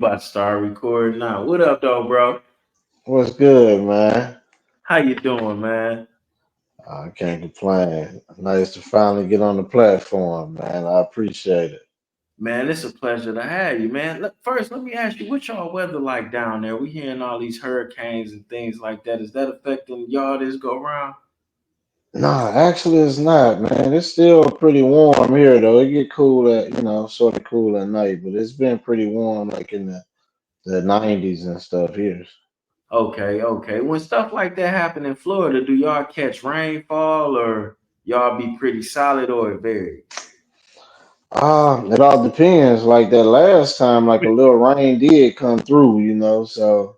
about to start recording now. What up, though, bro? What's good, man? How you doing, man? I can't complain. Nice to finally get on the platform, man. I appreciate it. Man, it's a pleasure to have you, man. Look, first, let me ask you, what y'all weather like down there? We hearing all these hurricanes and things like that. Is that affecting y'all this go round? Nah, actually, it's not, man. It's still pretty warm here, though. It get cool at, sort of cool at night, but it's been pretty warm, like in the 90s and stuff here. Okay, okay. When stuff like that happen in Florida, do y'all catch rainfall or y'all be pretty solid or it varies? It all depends. Like that last time, like a little rain did come through, so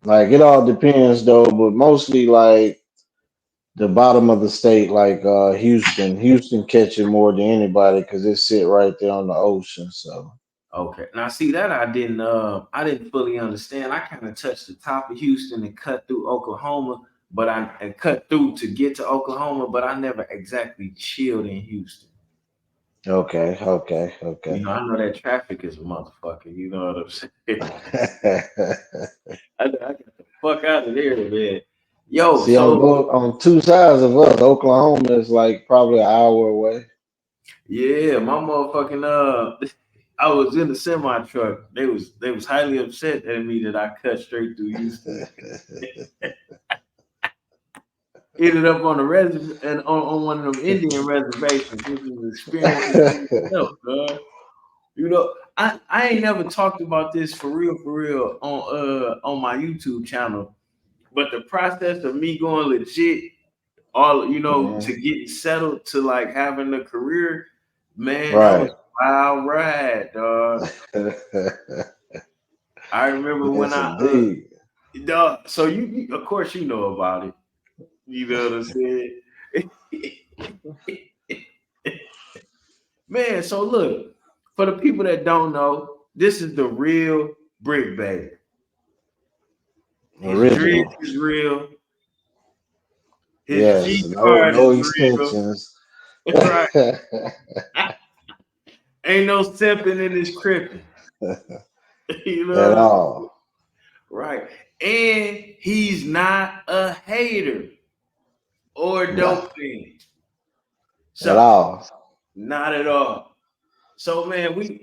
like it all depends though, but mostly like the bottom of the state, like Houston. Houston catching more than anybody because it sit right there on the ocean. So Okay. Now see that I didn't fully understand. I kind of touched the top of Houston and cut through Oklahoma, but I and cut through to get to Oklahoma, but I never exactly chilled in Houston. okay, okay, You okay. know, I know that traffic is a motherfucker, you know what I'm saying? I got the fuck out of there, man. Yo, See, on so both on two sides of us, Oklahoma is like probably an hour away. yeah, my motherfucking I was in the semi truck. They was highly upset at me that I cut straight through Houston. Ended up on a and on one of them Indian reservations, which is an experience in itself, dog. You know, I ain't never talked about this for real on my YouTube channel. But the process of me going legit, all Mhm. to get settled to like having a career, man, that was Right. a wild ride, dog. I remember when Yes, I indeed. dog. So of course you know about it. You know what I'm saying? Man, so look, for the people that don't know, this is the real Brick Baby. His dreads Original. is real. His Yes. G No, card is no real. extensions. Right. Ain't no simping in this crippin'. You know At what I'm saying? all. Right. And he's not a hater or a No. dope fiend. At So, all. not at all. So, man,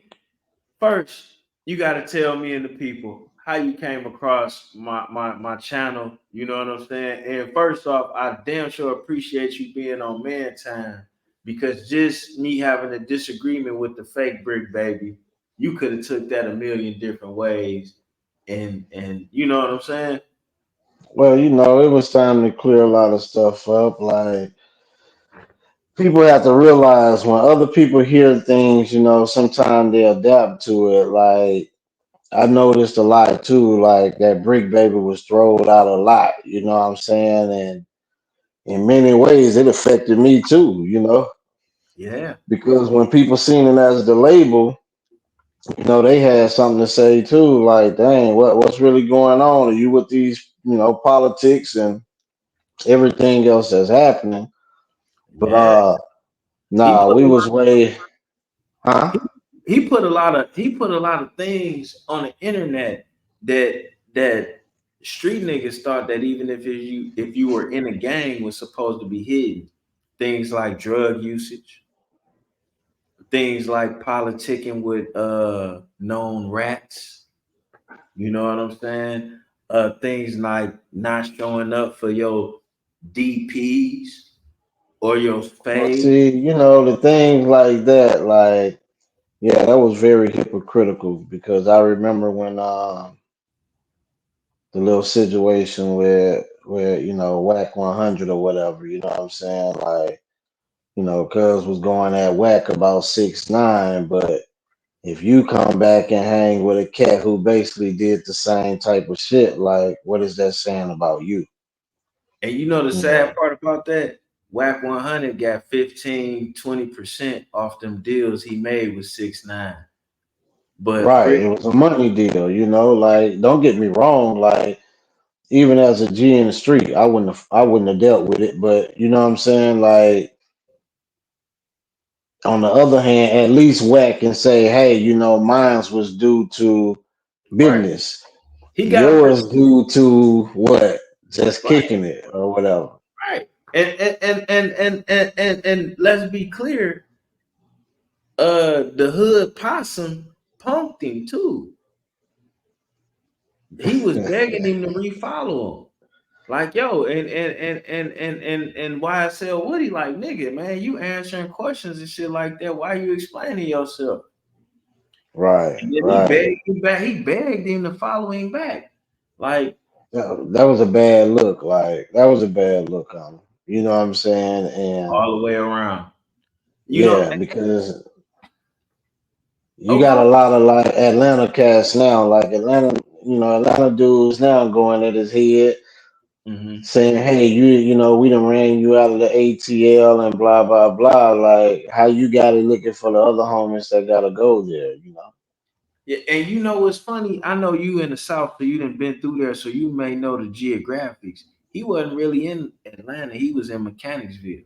first, you got to tell me and the people how you came across my channel. You know what I'm saying? And first off, I damn sure appreciate you being on Man Time because just me having a disagreement with the fake Brick Baby, you could have took that a million different ways. And you know what I'm saying? Well, it was time to clear a lot of stuff up. Like people have to realize when other people hear things, sometimes they adapt to it. Like I noticed a lot too, like that Brick Baby was thrown out a lot, you know what I'm saying? And in many ways it affected me too, Yeah, because when people seen it as the label, they had something to say too, like, dang, what's really going on? Are you with these, politics and everything else that's happening? But yeah. He nah, put we a was lot. way, huh? He put a lot of things on the internet that street niggas thought that even if you were in a gang was supposed to be hidden. Things like drug usage, things like politicking with known rats. You know what I'm saying? Things like not showing up for your DPs or your Well, fade. see, the things like that, like, yeah, that was very hypocritical because I remember when the little situation where whack 100 or whatever, you know what I'm saying? Like, cuz was going at whack about 6ix9ine, but if you come back and hang with a cat who basically did the same type of shit, like what is that saying about you? And you know the You sad know. part about that? Whack 100 got 15-20% off them deals he made with 6ix9ine. But Right. Brick, It was a money deal, like don't get me wrong, like even as a G in the street, I wouldn't have dealt with it. But you know what I'm saying? Like on the other hand, at least whack and say, hey, mines was due to Right. business. He got a Yours due to what? Just right, kicking it or whatever. right. And let's be clear, the hood possum punked him too. He was begging him to refollow him. Like, yo, and YSL Woody, like, nigga, man, you answering questions and shit like that. Why you explaining yourself? Right, And then he right. begged him back. He begged him to follow him back. Like, That was a bad look. Like that was a bad look on him. You know what I'm saying? And all the way around. You know, yeah, because you oh, got a go. lot of like Atlanta cats now, like Atlanta, Atlanta dudes now going at his head Hmm. saying, "Hey, we done ran you out of the ATL and blah blah blah." Like, how you got it looking for the other homies that gotta go there? You know? Yeah, and you know what's funny? I know you in the South, so you done been through there, so you may know the geographics. He wasn't really in Atlanta. He was in Mechanicsville.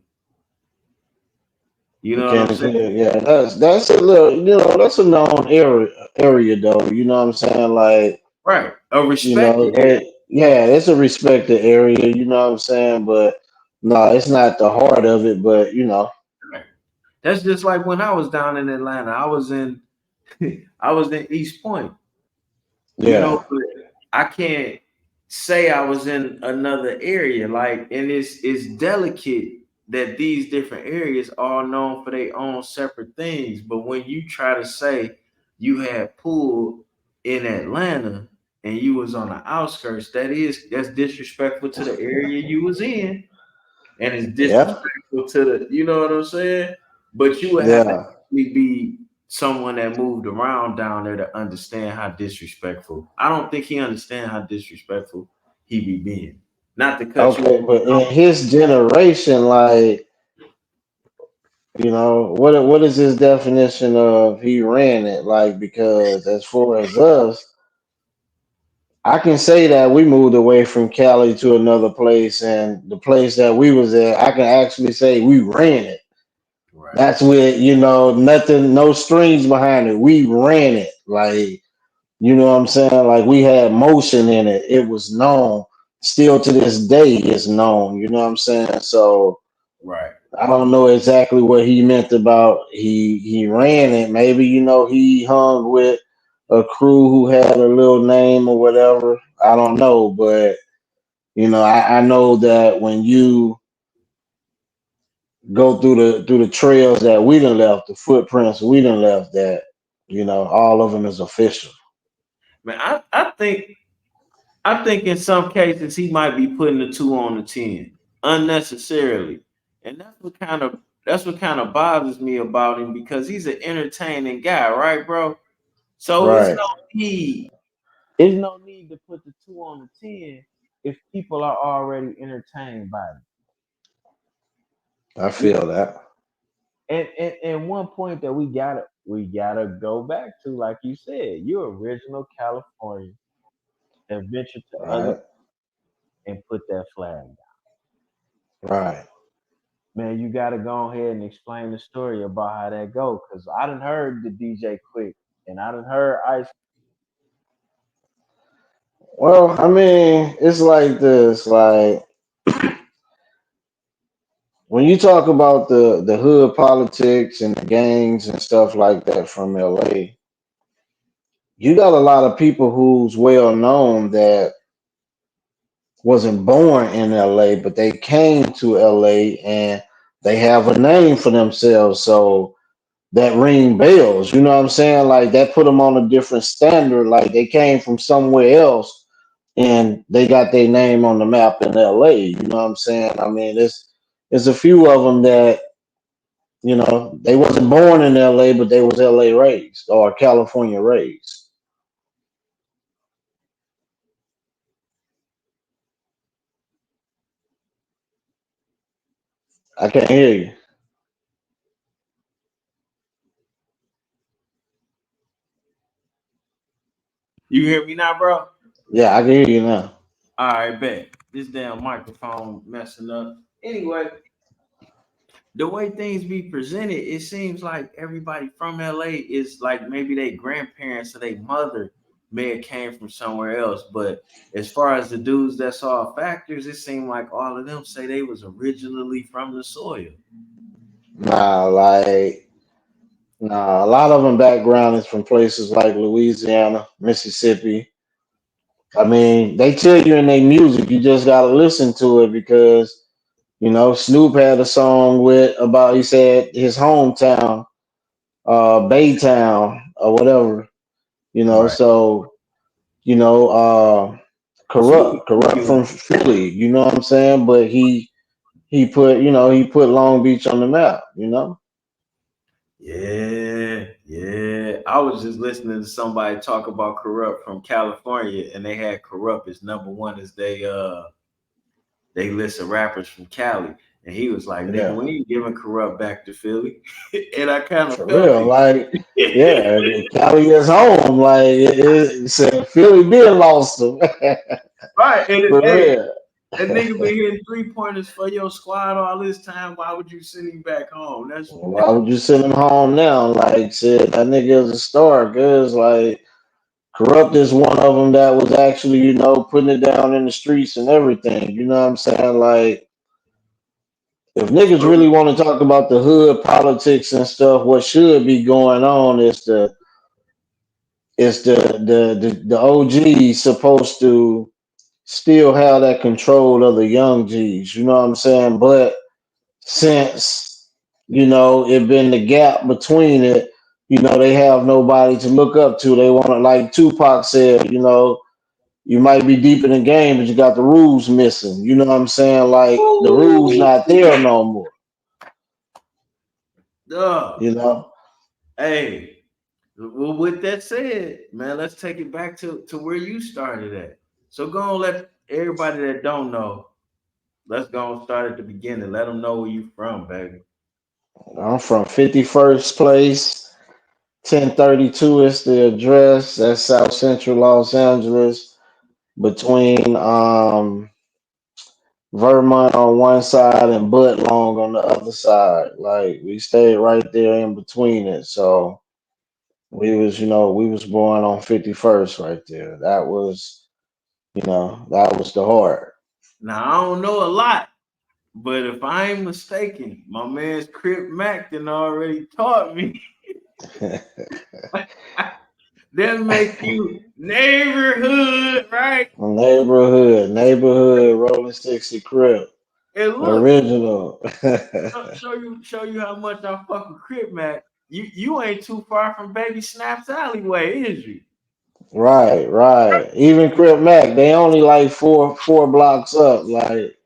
You know what I'm Mechanics saying? Hill, yeah, that's a little, that's a known area though. You know what I'm saying? Like, Right. A respected area. yeah, it's a respected area. You know what I'm saying? But no, it's not the heart of it. But Right. That's just like when I was down in Atlanta. I was in I was in East Point. You know, yeah, but I can't say I was in another area. Like, and it's delicate that these different areas are known for their own separate things. But when you try to say you had pool in Atlanta and you was on the outskirts, that's disrespectful to the area you was in, and it's yeah, disrespectful to the, you know what I'm saying? But you would have to yeah. actually be someone that moved around down there to understand how disrespectful. I don't think he understand how disrespectful he be being. Not to cut you Okay, off. but in his generation, like, what is his definition of he ran it? Like, because as far as us, I can say that we moved away from Cali to another place, and the place that we was at, I can actually say we ran it. Right, That's with nothing, no strings behind it. We ran it, like what I'm saying. Like we had motion in it. It was known. Still to this day, it's known. You know what I'm saying. So right, I don't know exactly what he meant about he ran it. Maybe he hung with a crew who had a little name or whatever. I don't know, but I know that when you go through the trails that we done left, the footprints we done left, that all of them is official. man. I think in some cases he might be putting the two on the 10 unnecessarily. And that's what kind of bothers me about him, because he's an entertaining guy, right, bro? So Right. there's no need to put the two on the 10 if people are already entertained by it. I You know, feel that. and one point that we gotta go back to, like you said, you're original California that ventured to other Right. and put that flag down. Right. Man, you gotta go ahead and explain the story about how that go. Cause I done heard the DJ Quick and I done heard Ice. Well, I mean, it's like this. Like when you talk about the hood politics and the gangs and stuff like that from LA, you got a lot of people who's well known that wasn't born in LA, but they came to LA and they have a name for themselves. So that ring bells, you know what I'm saying? Like that put them on a different standard. Like they came from somewhere else and they got their name on the map in LA. You know what I'm saying? I mean, there's a few of them that they wasn't born in LA, but they was LA raised or California raised. I can't hear you. You hear me now, bro? Yeah, I can hear you now. All right, bet. This damn microphone messing up. Anyway, the way things be presented, it seems like everybody from LA is like maybe their grandparents or their mother may have came from somewhere else. But as far as the dudes that saw Factors, it seemed like all of them say they was originally from the soil. Nah, like nah, a lot of them background is from places like Louisiana, Mississippi. I mean, they tell you in their music, you just gotta listen to it because Snoop had a song with about he said his hometown, Baytown or whatever. Right. So you know, Snoop is from corrupt from Philly. Philly. You know what I'm saying? But he put Long Beach on the map. Yeah, yeah. I was just listening to somebody talk about Corrupt from California, and they had Corrupt as number one as they list of rappers from Cali. And he was like, nigga, Yeah, we ain't giving Corrupt back to Philly. And I kind of for felt real. Like, it. yeah, Cali is home. Like it said, Philly been lost him. Right. And For hey, real. that nigga been hitting 3-pointers for your squad all this time. Why would you send him back home? That's Why would you send him home now? Like, said that nigga is a star. Cause like Corrupt is one of them that was actually, putting it down in the streets and everything. You know what I'm saying? Like, if niggas so really want to talk about the hood politics and stuff, what should be going on is the OGs supposed to still have that control of the young G's. You know what I'm saying? But since it been the gap between it, they have nobody to look up to. They want to, like Tupac said, you might be deep in the game, but you got the rules missing. You know what I'm saying? Like the rules ooh, not there no more. duh. You know. Hey, well, with that said, man, let's take it back to where you started at. So go and let everybody that don't know, let's go and start at the beginning. Let them know where you from, baby. I'm from 51st place, 1032 is the address. That's South Central Los Angeles, between Vermont on one side and Long on the other side. Like we stayed right there in between it. So we was born on 51st right there. That was the heart. Now I don't know a lot, but if I ain't mistaken, my man's Crip Mac done already taught me that make you neighborhood, right? neighborhood, Rolling 60 Crib, And look, original. show you how much I fuck with Crip Mac. You ain't too far from Baby Snap's alleyway, is you? Right, right. Even Crip Mac, they only like four blocks up. Like,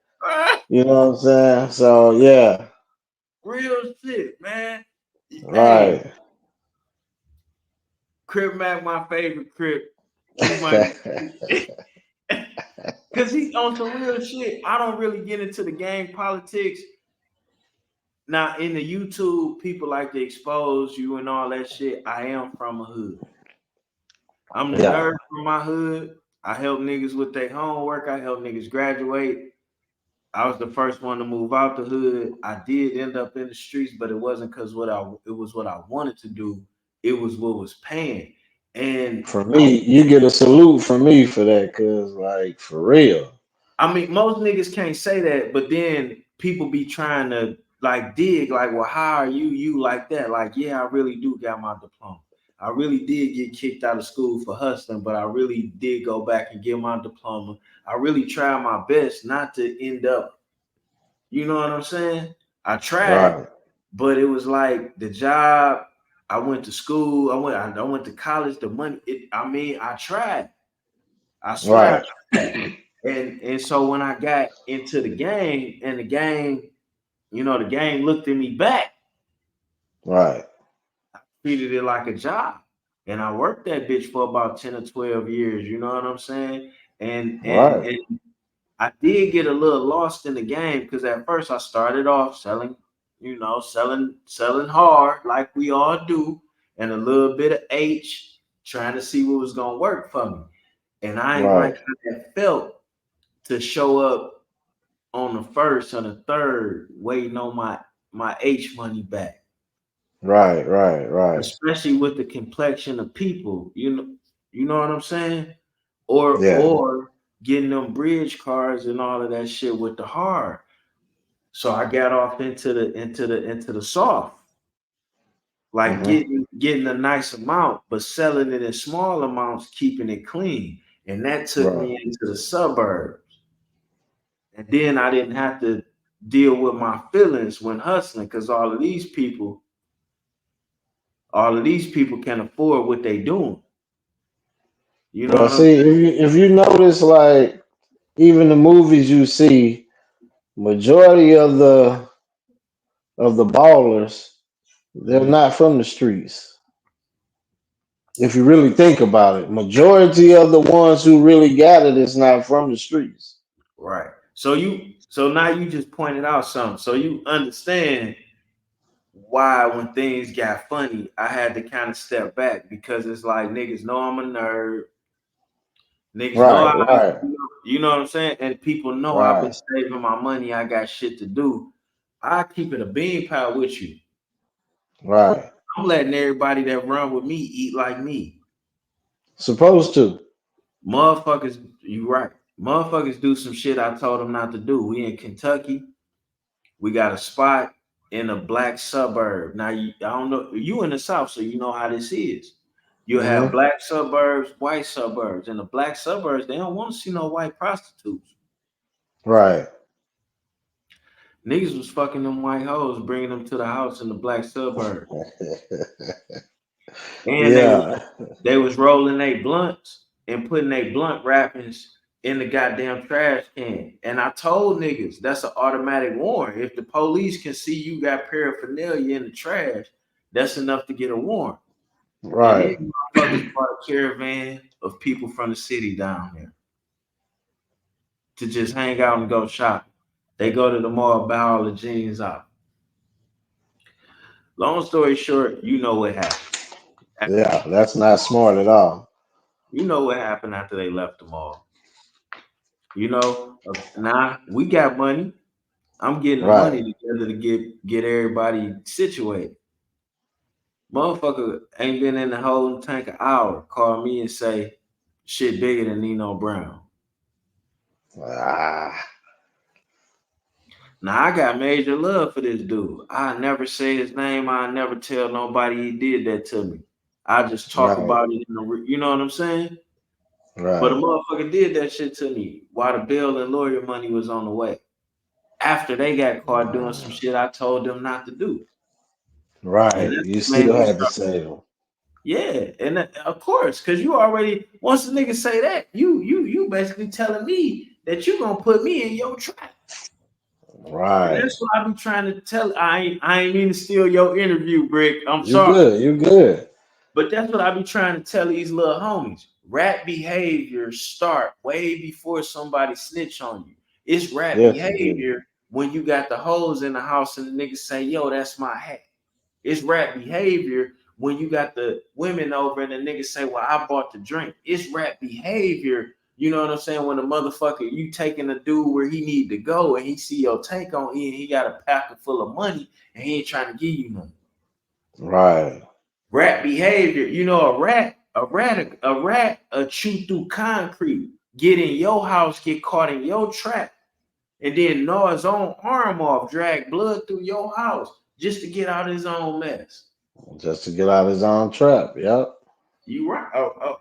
you know what I'm saying? So yeah, Real shit, man. Hey, right. Crip Mac, my favorite Crip. He might, cause he on some real shit. I don't really get into the gang politics. Now in the YouTube, people like to expose you and all that shit. I am from a hood. I'm the Yeah, nerd from my hood. I help niggas with their homework. I help niggas graduate. I was the first one to move out the hood. I did end up in the streets, but it wasn't because it was what I wanted to do. It was what was paying. And for me, you get a salute from me for that, cause like for real. I mean, most niggas can't say that, but then people be trying to like dig, like, well, how are you like that? Like, yeah, I really do got my diploma. I really did get kicked out of school for hustling, but I really did go back and get my diploma. I really tried my best not to end up, you know what I'm saying? I tried, Right, but it was like the job. I went to school. I went to college. The money. I mean, I tried. I swear I right, tried. And so when I got into the game and the game, the game looked at me back, right, treated it like a job. And I worked that bitch for about 10 or 12 years, you know what I'm saying? And and right, and I did get a little lost in the game because at first I started off selling, selling hard like we all do, and a little bit of H, trying to see what was gonna work for me. And I ain't like right, how that felt to show up on the first or the third waiting on my H money back, right, right, right, especially with the complexion of people. You know what I'm saying? Or Yeah. getting them bridge cars and all of that shit with the hard. So I got off into the soft, like Hmm. getting a nice amount, but selling it in small amounts, keeping it clean. And that took Right. me into the suburbs. And then I didn't have to deal with my feelings when hustling because all of these people can afford what they doing. You know Well, what I'm see, if you notice, like even the movies you see, majority of the ballers, they're saying? not from the streets. If you really think about it, majority of the ones who really got it is not from the streets. Right. So now you just pointed out something. So you understand why when things got funny, I had to kind of step back because it's like niggas know I'm a nerd. Niggas know Right, right, you know what I'm saying? And people know I've been right, saving my money. I got shit to do. I keep it a bean pie with you. right. I'm letting everybody that run with me eat like me. Supposed to. Motherfuckers, you right. Motherfuckers do some shit I told them not to do. We in Kentucky. We got a spot in a black suburb. Now, I don't know, you in the South, so you know how this is. You have Hmm. black suburbs, white suburbs. In the black suburbs, they don't want to see no white prostitutes. Right. Niggas was fucking them white hoes, bringing them to the house in the black suburb. And Yeah. they was rolling they blunts and putting they blunt wrappings in the goddamn trash can. And I told niggas that's an automatic warrant. If the police can see you got paraphernalia in the trash, that's enough to get a warrant. And these Right. motherfuckers brought a caravan of people from the city down there to just hang out and go shopping. They go to the mall, buy all the jeans out. Long story short, you know what happened. Yeah, that's not smart at all. You know what happened after they left the mall. Now we got money. I'm getting the money Right. together to get everybody situated. Motherfucker ain't been in the whole tank an hour. Call me and say shit bigger than Nino Brown. Ah, Now I got major love for this dude. I never say his name. I never tell nobody he did that to me. I just talk right, about it you know what I'm saying? But a right, motherfucker did that shit to me while the bill and lawyer money was on the way. After they got caught doing some shit I told them not to do. And right. that's You what made still me had to start. save them. Yeah, and of course, because you already once the nigga say that, you basically telling me that you gonna put me in your trap. And Right. that's what I be trying to tell. I ain't mean to steal your interview, Brick. I'm You sorry. good. You good. But that's what I be trying to tell these little homies. Rat behavior start way before somebody snitch on you. It's rat Yes, it do. behavior when you got the hoes in the house and the niggas say, yo, that's my hat. It's rat behavior when you got the women over and the niggas say, well, I bought the drink. It's rat behavior. You know what I'm saying? When the motherfucker, you taking a dude where he need to go and he see your tank on E and he got a packet full of money and he ain't trying to give you nothing. Right. Rat behavior. A rat chew through concrete, get in your house, get caught in your trap, and then gnaw his own arm off, drag blood through your house just to get out his own mess. Just to get out of his own trap. Yep. You right.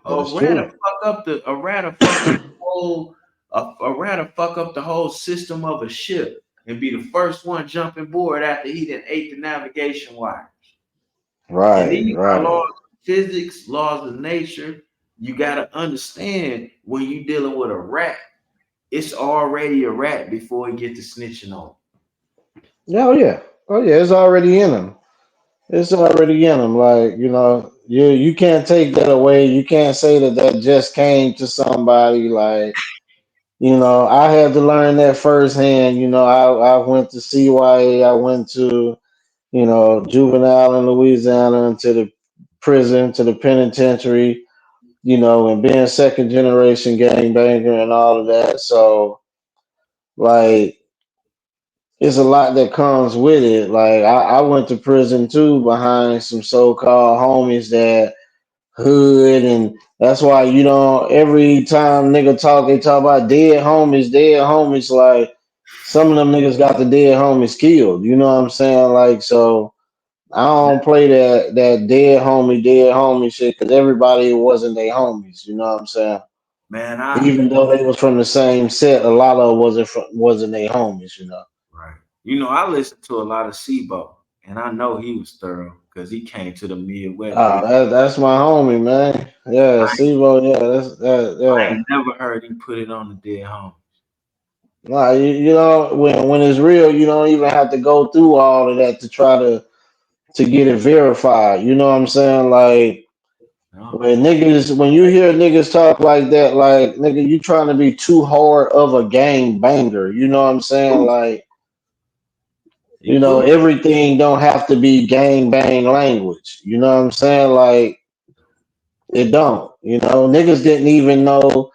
But A it's rat true. fuck up the a rat fuck up the whole a rat fuck up the whole system of a ship and be the first one jumping board after he done ate the navigation wire. And Right. these are laws Right. of physics, laws of nature. You got to understand when you dealing with a rat, it's already a rat before he get to snitching on. Yeah. Oh yeah. Oh yeah. It's already in him. It's already in him. Like you can't take that away. You can't say that that just came to somebody. Like I had to learn that firsthand. I went to CYA. I went to juvenile in Louisiana and to the prison, to the penitentiary, and being second generation gangbanger and all of that. So, like, it's a lot that comes with it. Like, I went to prison too behind some so called homies that hood and That's why you don't every time nigga talk, they talk about dead homies, dead homies. Like some of them niggas got the dead homies killed. You know what I'm saying? Like so, I don't play that dead homie shit because everybody wasn't their homies. You know what I'm saying? Man, I Even though they was from the same set, a lot of wasn't their homies. You know. right. I listened to a lot of Sibo, and I know he was thorough because he came to the Midwest Ah, with. that's my homie, man. Yeah, I, Sibo. Yeah, that's that. I Yeah. ain't never heard him put it on the dead home. Nah, you know when it's real, you don't even have to go through all of that to try to get it verified. You know what I'm saying? Like No, when you hear niggas talk like that, like nigga, you trying to be too hard of a gang banger. You know what I'm saying? Ooh, Like he flew. everything don't have to be gang bang language. You know what I'm saying? Like it don't. You know, niggas didn't even know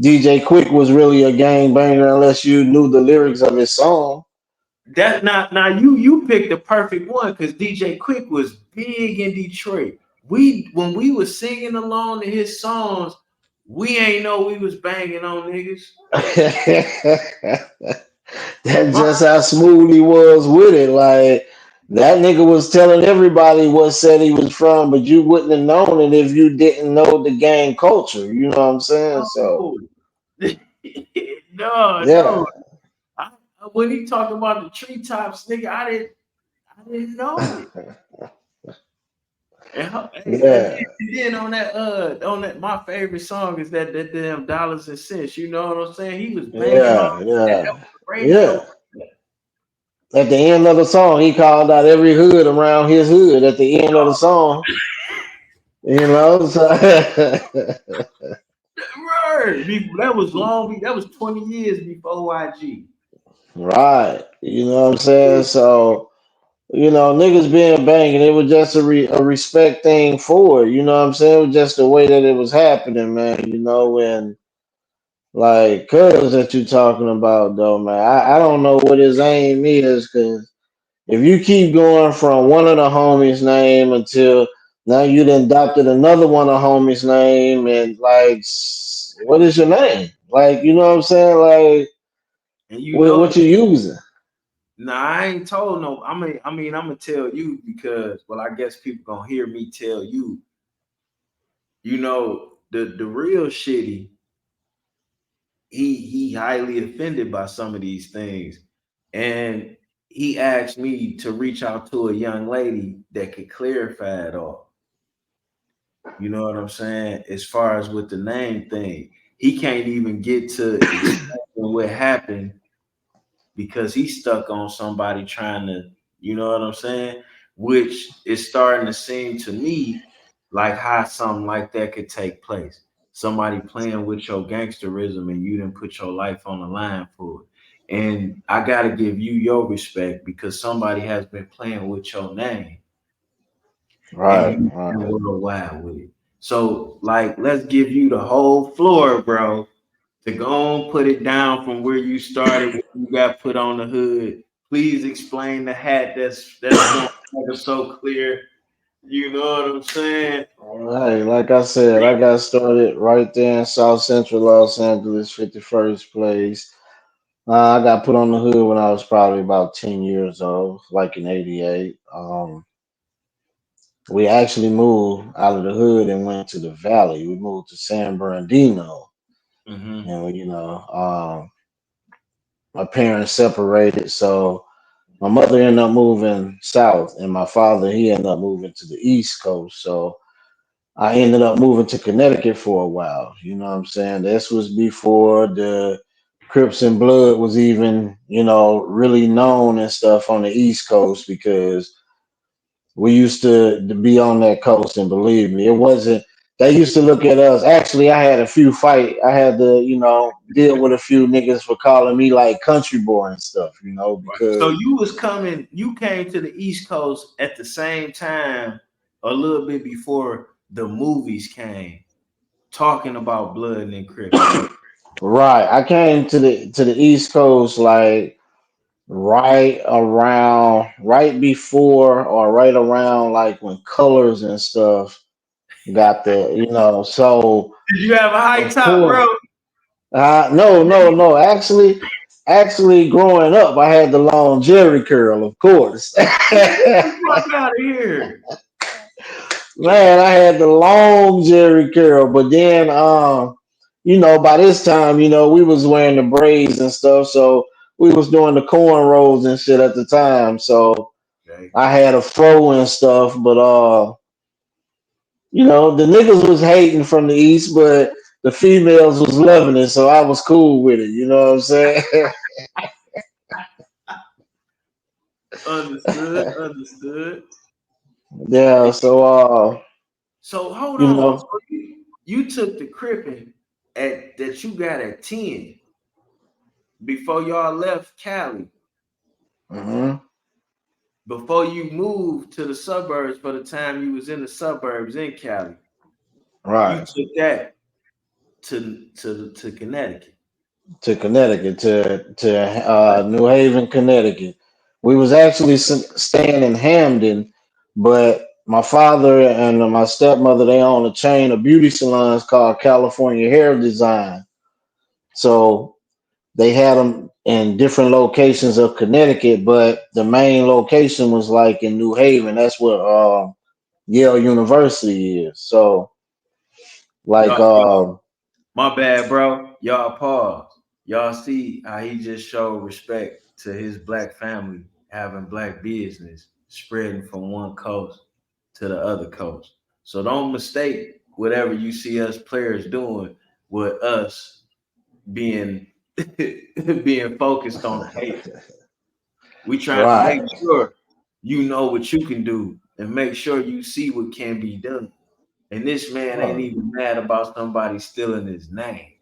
DJ Quick was really a gang banger unless you knew the lyrics of his song. That now you picked the perfect one because DJ Quick was big in Detroit. We when we was singing along to his songs, we ain't know we was banging on niggas. That's My just how smooth he was with it. Like that nigga was telling everybody what set he was from, but you wouldn't have known it if you didn't know the gang culture. You know what I'm saying? So no, no, yeah, no. I, when he talked about the treetops, nigga, I didn't know it. And yeah, then on that my favorite song is that damn dollars and cents. You know what I'm saying? He was banging on that yeah, was the radio. yeah. At the end of the song, he called out every hood around his hood. At the end of the song, you know. So Word. That was long. That was 20 years before YG. right, you know what I'm saying. So niggas being banging, it was just a respect thing for it. You know what I'm saying? It was just the way that it was happening, man. And like cuz that you talking about though, man. I don't know what his aim is because if you keep going from one of the homies' name until now you done adopted another one of homies' name and like what is your name? Like, you know what I'm saying? Like And what you using? nah, I ain't told no. I'm gonna tell you because, well, I guess people gonna hear me tell you. The real shitty. He highly offended by some of these things, and he asked me to reach out to a young lady that could clarify it all. You know what I'm saying? As far as with the name thing, he can't even get to explain what happened because he's stuck on somebody trying to, you know what I'm saying? Which is starting to seem to me like how something like that could take place. Somebody playing with your gangsterism and you didn't put your life on the line for it. And I got to give you your respect because somebody has been playing with your name and Right, you been right. worldwide with it. So, like, let's give you the whole floor, bro, to go and put it down from where you started, where you got put on the hood. Please explain the hat that's going ever so clear. You know what I'm saying? Hey, like I said, I got started right there in South Central Los Angeles, 51st place. I got put on the hood when I was probably about 10 years old, like in '88. We actually moved out of the hood and went to the valley. We moved to San Bernardino. Mm-hmm. And, my parents separated. So my mother ended up moving south, and my father, he ended up moving to the East Coast. So I ended up moving to Connecticut for a while. You know what I'm saying? This was before the Crips and Blood was even, really known and stuff on the East Coast because we used to be on that coast, and believe me, it wasn't. They used to look at us. Actually, I had a few fight. I had to, deal with a few niggas for calling me like country boy and stuff. So Because you came to the East Coast at the same time, a little bit before the movies came, talking about blood and Crips, right? right, I came to the East Coast like right before or right around like when Colors and stuff. got the, so Did you have a high of top, bro? course. No, no, no. Actually, growing up, I had the long Jerry curl, of course. Man, get the fuck out of here. Man, I had the long Jerry curl, but then, by this time, we was wearing the braids and stuff, so we was doing the cornrows and shit at the time. So Okay. I had a fro and stuff, but the niggas was hating from the east, but the females was loving it, so I was cool with it. You know what I'm saying? Understood. Understood. Yeah. So So hold you on. know, So you took the cripping at that you got at 10 before y'all left Cali, mhm, before you moved to the suburbs for the time you was in the suburbs in Cali. You right. took that to Connecticut. To Connecticut, to Right. New Haven, Connecticut. We was actually staying in Hamden, but my father and my stepmother, they own a chain of beauty salons called California Hair Design. So they had them in different locations of Connecticut, but the main location was like in New Haven. That's where Yale University is. So like Y'all, my bad, bro. Y'all pause. Y'all see how he just showed respect to his black family, having black business spreading from one coast to the other coast. So don't mistake whatever you see us players doing with us being being focused on the hate. We trying to make right, sure you know what you can do and make sure you see what can be done. And this man ain't oh, even mad about somebody stealing his name.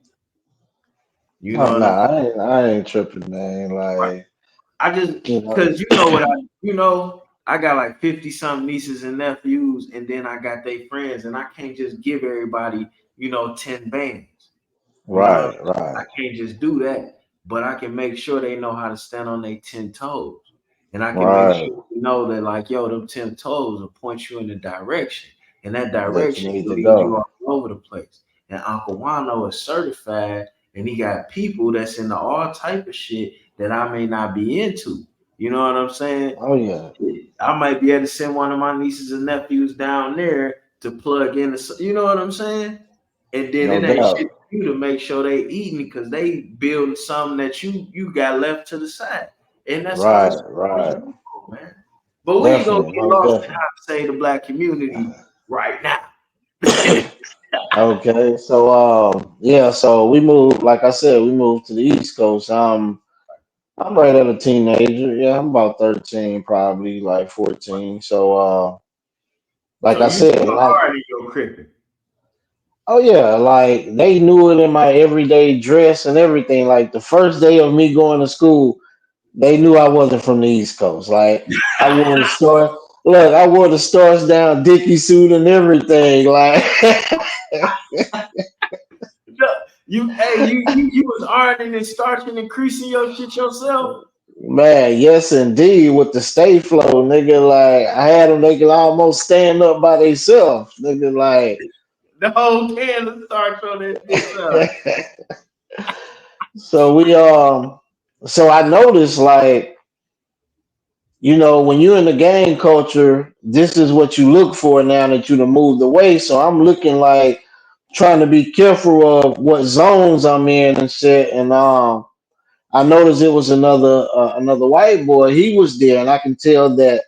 You oh know what no, I'm I ain't tripping, man. saying? Like I just you know, because you know what I got like 50 some nieces and nephews, and then I got their friends, and I can't just give everybody, 10 bands. You know, right, I right, can't just do that, but I can make sure they know how to stand on their 10 toes. And I can make right. sure you know that, like, yo, them 10 toes will point you in the direction. And that That you direction need will to lead you go. all over the place. And Uncle Wano is certified, and he got people that's into all type of shit that I may not be into. You know what I'm saying? Oh yeah, I might be able to send one of my nieces and nephews down there to plug in. You know what I'm saying? And then no it ain't shit doubt. for you to make sure they eating because they building something that you got left to the side. And that's all Right, it's right. for, man. But we ain't gonna Definitely, get most lost in how definitely. to save the black community right now. Okay, so yeah, so we moved. Like I said, we moved to the East Coast. I'm right at a teenager. Yeah, I'm about 13, probably like 14. So like So I you doing said, like hard in your cricket. oh yeah, like they knew it in my everyday dress and everything. Like the first day of me going to school, they knew I wasn't from the East Coast. Like I wore the star. Look, I wore the stars down Dickie suit and everything. Like You was ironing and starching and creasing your shit yourself. man, yes indeed, with the stay flow, nigga. Like I had them, they could almost stand up by themselves, nigga. Like The whole can of starch on that bitch up. so so I noticed like when you're in the gang culture, this is what you look for now that you done moved away. So I'm looking like trying to be careful of what zones I'm in and shit. And I noticed it was another white boy. He was there, and I can tell that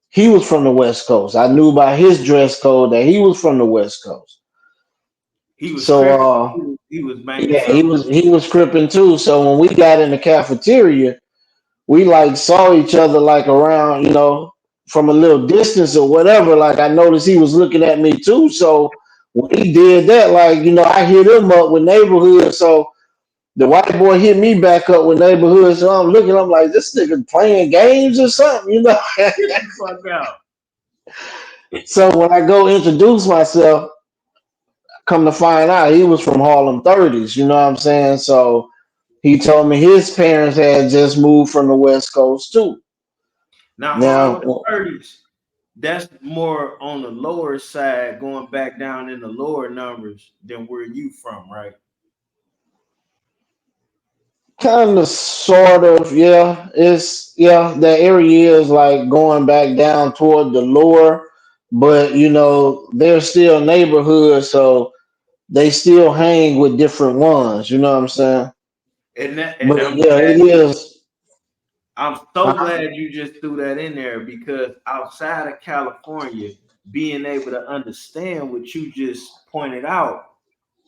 he was from the West Coast. I knew by his dress code that he was from the West Coast. He was So cripping. He was banging yeah, he something. was he was cripping too. So when we got in the cafeteria, we like saw each other like around, from a little distance or whatever. Like I noticed he was looking at me too. So when he did that, like, I hit him up with neighborhood. So the white boy hit me back up with neighborhood. So I'm looking, I'm like, this nigga playing games or something. Get the fuck out. So when I go introduce myself, come to find out he was from Harlem 30s, you know what I'm saying? So he told me his parents had just moved from the West Coast too. Now Now, Harlem 30s. that's more on the lower side, going back down in the lower numbers than where you from, right? Kind of, sort of, yeah. It's yeah. The area is like going back down toward the lower, but they're still neighborhoods, so they still hang with different ones. You know what I'm saying? And But I'm yeah, glad it is. I'm so Uh, glad you just threw that in there because outside of California, being able to understand what you just pointed out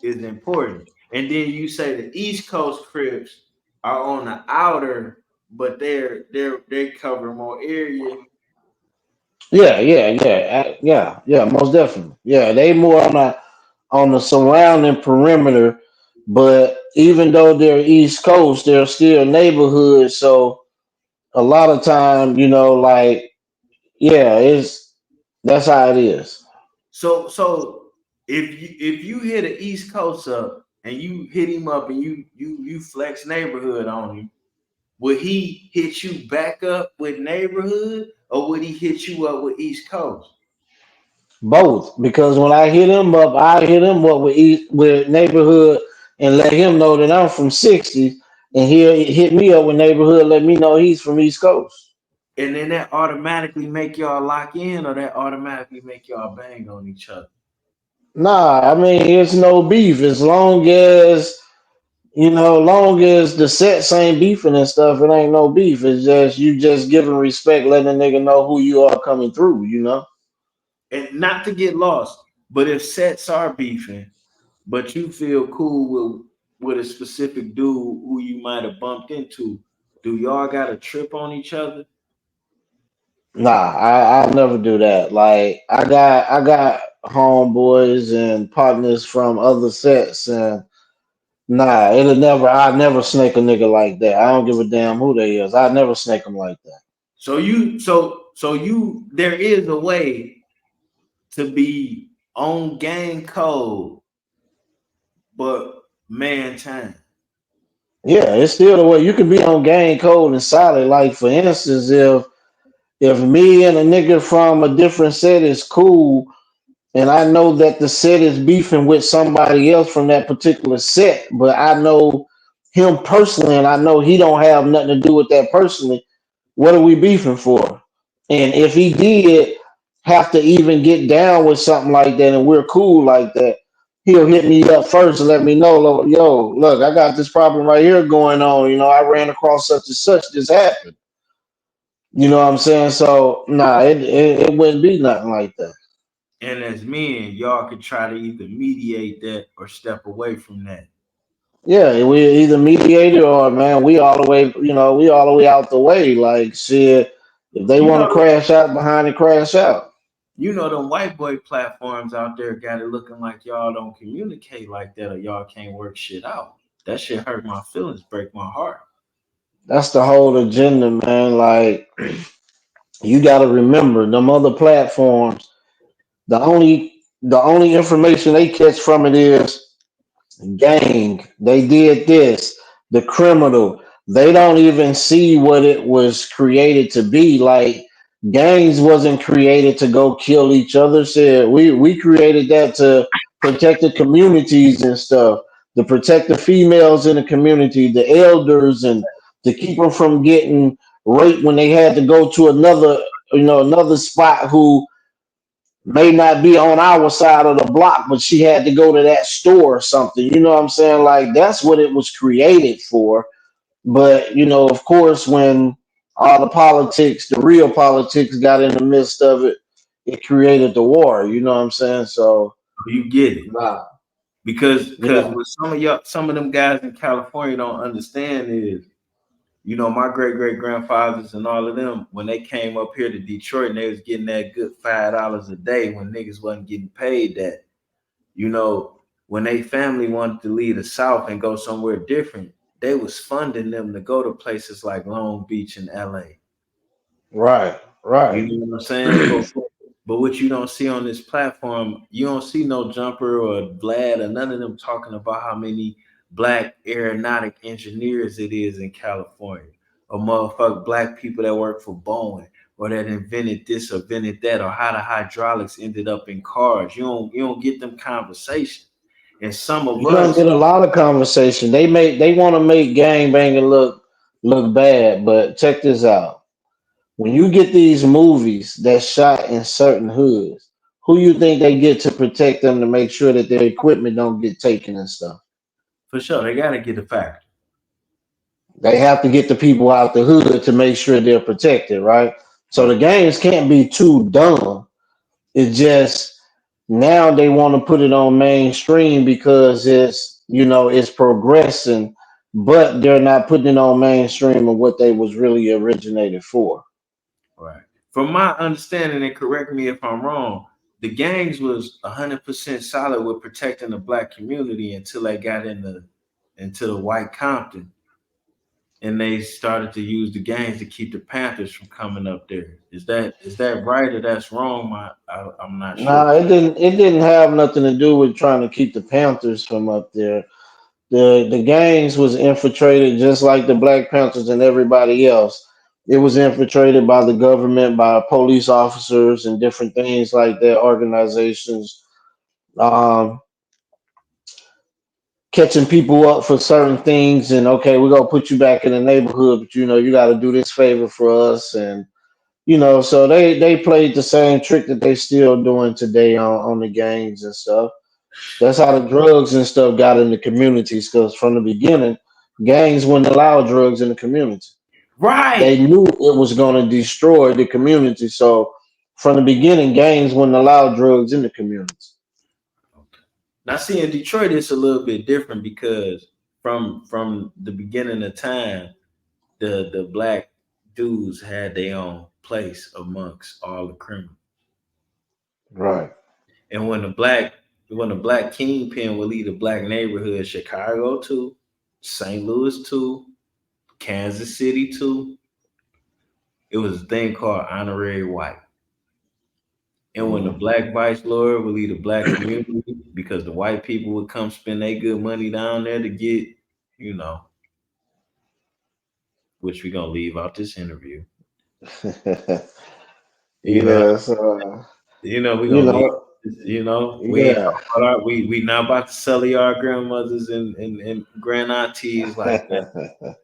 is important. And then you say the East Coast Crips are on the outer, but they cover more area. yeah, yeah, yeah, yeah, yeah. Most definitely. Yeah, they more on the surrounding perimeter, but even though they're East Coast, they're still neighborhoods. So a lot of time, like, yeah, it's that's how it is. So if you hit the East Coast up and you hit him up and you flex neighborhood on him, would he hit you back up with neighborhood or would he hit you up with East Coast? Both, because when I hit him up, I hit him up with neighborhood and let him know that I'm from 60, and he'll hit me up with neighborhood, let me know he's from East Coast. And then that automatically make y'all lock in or that automatically make y'all bang on each other. Nah, I mean it's no beef as long as the sets ain't beefing and stuff. It ain't no beef. It's just you just giving respect, letting a nigga know who you are coming through. And not to get lost, but if sets are beefing, but you feel cool with a specific dude who you might have bumped into, do y'all got a trip on each other? Nah, I'll never do that. Like I got homeboys and partners from other sets, and nah, I never snake a nigga like that. I don't give a damn who they is. I never snake them like that. So you there is a way to be on gang code, but man time. Yeah, it's still the way you can be on game code and solid. Like for instance, if me and a nigga from a different set is cool, and I know that the set is beefing with somebody else from that particular set, but I know him personally, and I know he don't have nothing to do with that personally. What are we beefing for? And if he did have to even get down with something like that, and we're cool like that, he'll hit me up first and let me know, yo, look, I got this problem right here going on. I ran across such and such. This happened. You know what I'm saying? So nah, it wouldn't be nothing like that. And as men, y'all could try to either mediate that or step away from that. Yeah, we either mediated or man, we all the way out the way. Like shit, if they You want to know, crash out behind it, crash out. them white boy platforms out there got it looking like y'all don't communicate like that or y'all can't work shit out. That shit hurt my feelings, break my heart. That's the whole agenda, man. Like you got to remember, them other platforms. The only information they catch from it is gang. They did this. The criminal. They don't even see what it was created to be. Like gangs wasn't created to go kill each other. Said we created that to protect the communities and stuff. To protect the females in the community, the elders, and to keep them from getting raped when they had to go to another spot who may not be on our side of the block, but she had to go to that store or something. You know what I'm saying? Like that's what it was created for. But of course, when all the politics, the real politics, got in the midst of it, it created the war. You know what I'm saying? So, You get it. nah, Because yeah, what some of them guys in California don't understand is, my great great grandfathers and all of them, when they came up here to Detroit and they was getting that good $5 a day when niggas wasn't getting paid that, you know, when they family wanted to leave the South and go somewhere different, they was funding them to go to places like Long Beach and LA. right, right, You know what I'm saying? But what you don't see on this platform, you don't see no Jumper or Vlad or none of them talking about how many black aeronautic engineers it is in California, or motherfuck black people that work for Boeing, or that invented this or invented that, or how the hydraulics ended up in cars. You don't get them conversations. And some of You don't us, get a lot of conversation. They want to make gang banging look bad, but check this out. When you get these movies that shot in certain hoods, who you think they get to protect them to make sure that their equipment don't get taken and stuff? for sure, they gotta get the fact. They have to get the people out the hood to make sure they're protected, right? So Right. the games can't be too dumb. It just now they want to put it on mainstream because it's progressing, but they're not putting it on mainstream of what they was really originated for. Right. From my understanding, and correct me if I'm wrong, the gangs was 100% solid with protecting the black community until they got into the white Compton, and they started to use the gangs to keep the Panthers from coming up there. Is that right or that's wrong? I'm not sure. Nah, it didn't have nothing to do with trying to keep the Panthers from up there. The gangs was infiltrated just like the Black Panthers and everybody else. It was infiltrated by the government, by police officers and different things like that, organizations, um, catching people up for certain things and okay, we're gonna put you back in the neighborhood, but you gotta do this favor for us and so they played the same trick that they still doing today on the gangs and stuff. That's how the drugs and stuff got in the communities because from the beginning, gangs wouldn't allow drugs in the community. Right. They knew it was going to destroy the community. So from the beginning, gangs wouldn't allow drugs in the community. Now, see, in Detroit, it's a little bit different because from the beginning of time, the black dudes had their own place amongst all the criminals. Right. And when the black kingpin would lead a black neighborhood, Chicago too, St. Louis too, Kansas City too, it was a thing called honorary white. And when the Mhm. black vice lord would lead a black community, because the white people would come spend their good money down there to get, you know, which we gonna leave out this interview. You know, Yes. we You gonna leave. know. We ain't Yeah. talking about we not about to sell our grandmothers and grand aunties like that.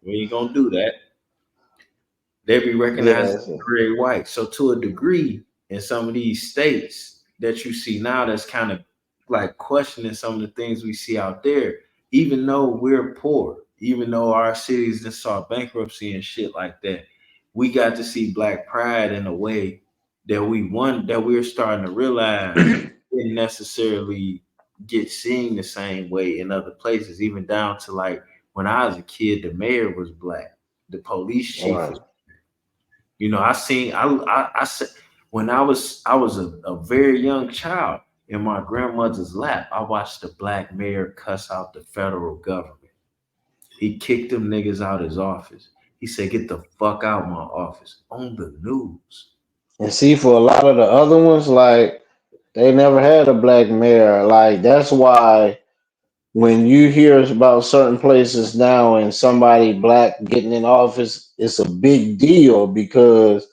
We ain't gonna do that. They be recognized as Yes. very white. So to a degree, in some of these states that you see now, that's kind of like questioning some of the things we see out there. Even though we're poor, even though our cities just saw bankruptcy and shit like that, we got to see black pride in a way that we're starting to realize didn't necessarily get seen the same way in other places. Even down to like when I was a kid, the mayor was black, the police chief Right. was. I seen I said when I was a very young child in my grandmother's lap, I watched the black mayor cuss out the federal government. He kicked them niggas out his office. He said, "Get the fuck out my office" on the news. And see, for a lot of the other ones, like they never had a black mayor. Like that's why when you hear about certain places now and somebody black getting in office, it's a big deal because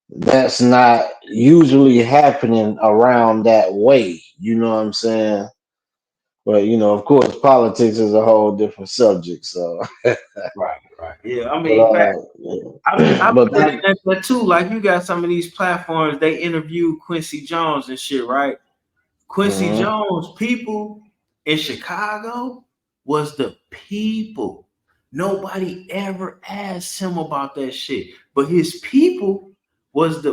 that's not usually happening around that way. You know what I'm saying? But of course, politics is a whole different subject. So, Right, right. Yeah, I but mean, fact, I've but been back, looking at that too. Like you got some of these platforms, they interview Quincy Jones and shit, right? Quincy mhm. Jones, people in Chicago was the people. Nobody ever asked him about that shit. But his people was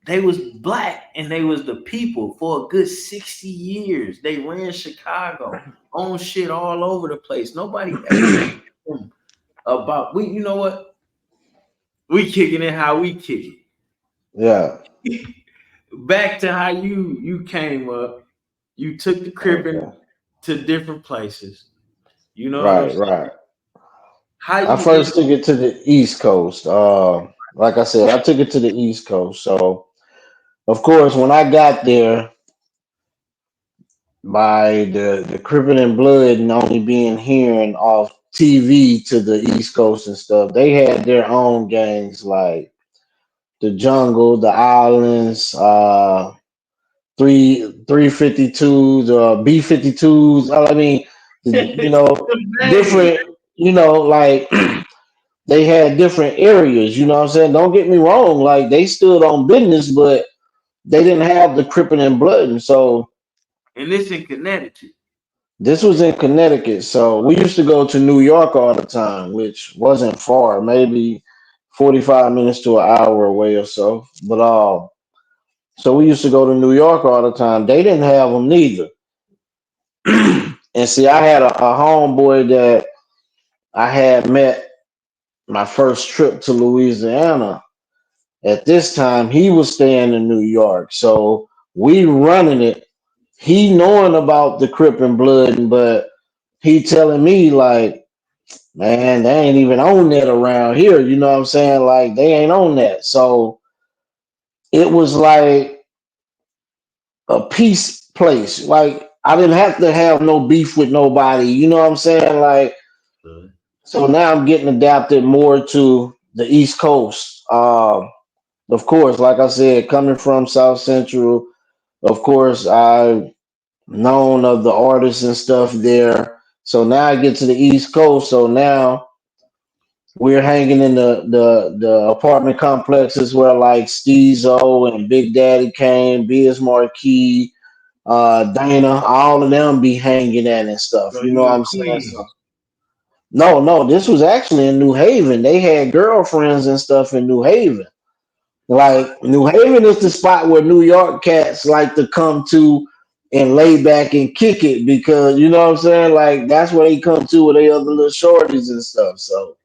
they was black and they was the people for a good 60 years. They ran Chicago, owned shit all over the place. Nobody ever asked him about we you know what? We kicking it how we kick Yeah, it. Back to how you came up. You took the crippin' okay, to different places. You know what I'm right, saying? right. How I you first end? took it to the East Coast. Like I said, I took it to the East Coast. So, of course, when I got there, by the Crippin' and Blood and only being hearing off TV to the East Coast and stuff, they had their own gangs like the jungle, the islands, 352s or B-52s. I mean, you know, The name. different. Like they had different areas. You know what I'm saying? Don't get me wrong. Like they stood on business, but they didn't have the cripping and blood. And so And this in Connecticut. this was in Connecticut. So we used to go to New York all the time, which wasn't far, maybe 45 minutes to an hour away or so. But so we used to go to New York all the time. They didn't have them neither. And see, I had a homeboy that I had met my first trip to Louisiana. At this time, he was staying in New York. So we running it. He knowing about the Crip and Blood, but he telling me like, man, they ain't even on that around here. You know what I'm saying? Like they ain't on that. So it was like a peace place. Like I didn't have to have no beef with nobody. You know what I'm saying? Like Uh, so now I'm getting adapted more to the East Coast. Of course, like I said, coming from South Central, of course, I've known of the artists and stuff there. So now I get to the East Coast. So now we're hanging in the apartment complexes where like Steezo and Big Daddy Kane, Biz Marquee, Dana, all of them be hanging at and stuff. so You know you what in I'm saying? So Queens. no, no, this was actually in New Haven. They had girlfriends and stuff in New Haven. Like New Haven is the spot where New York cats like to come to and lay back and kick it because you know what I'm saying. Like that's where they come to with their other little shorties and stuff. So,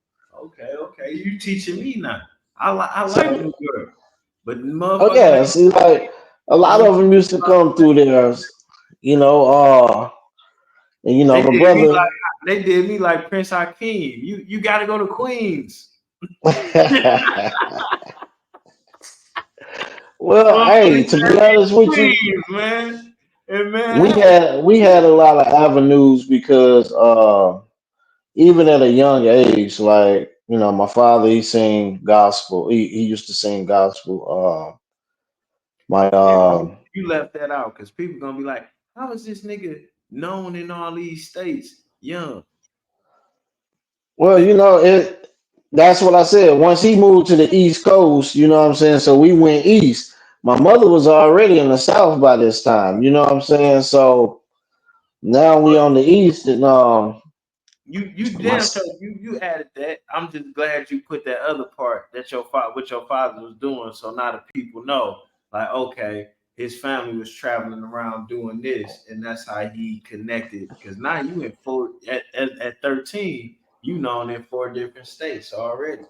Okay, okay. You teaching me now. I like so New York. But oh motherfuckers yeah, see, like a lot ain't of them used to come through there. You know, and they the did me brother. like they did me like Prince Hakeem. You gotta go to Queens. Well, hey, Motherfuckers to be had me honest with in you, Queens, man. In we Manhattan. had we had a lot of avenues because even at a young age, like my father, he sang gospel. He used to sing gospel. My And you left that out because people gonna be like, how is this nigga known in all these states young? well, it. That's what I said. Once he moved to the East Coast, you know what I'm saying. So we went east. My mother was already in the South by this time. You know what I'm saying. So now we on the East, and You my damn sure you added that. I'm just glad you put that other part that your father what your father was doing, so now the people know, like, okay, his family was traveling around doing this, and that's how he connected. Because now you in four at 13, you known in four different states already.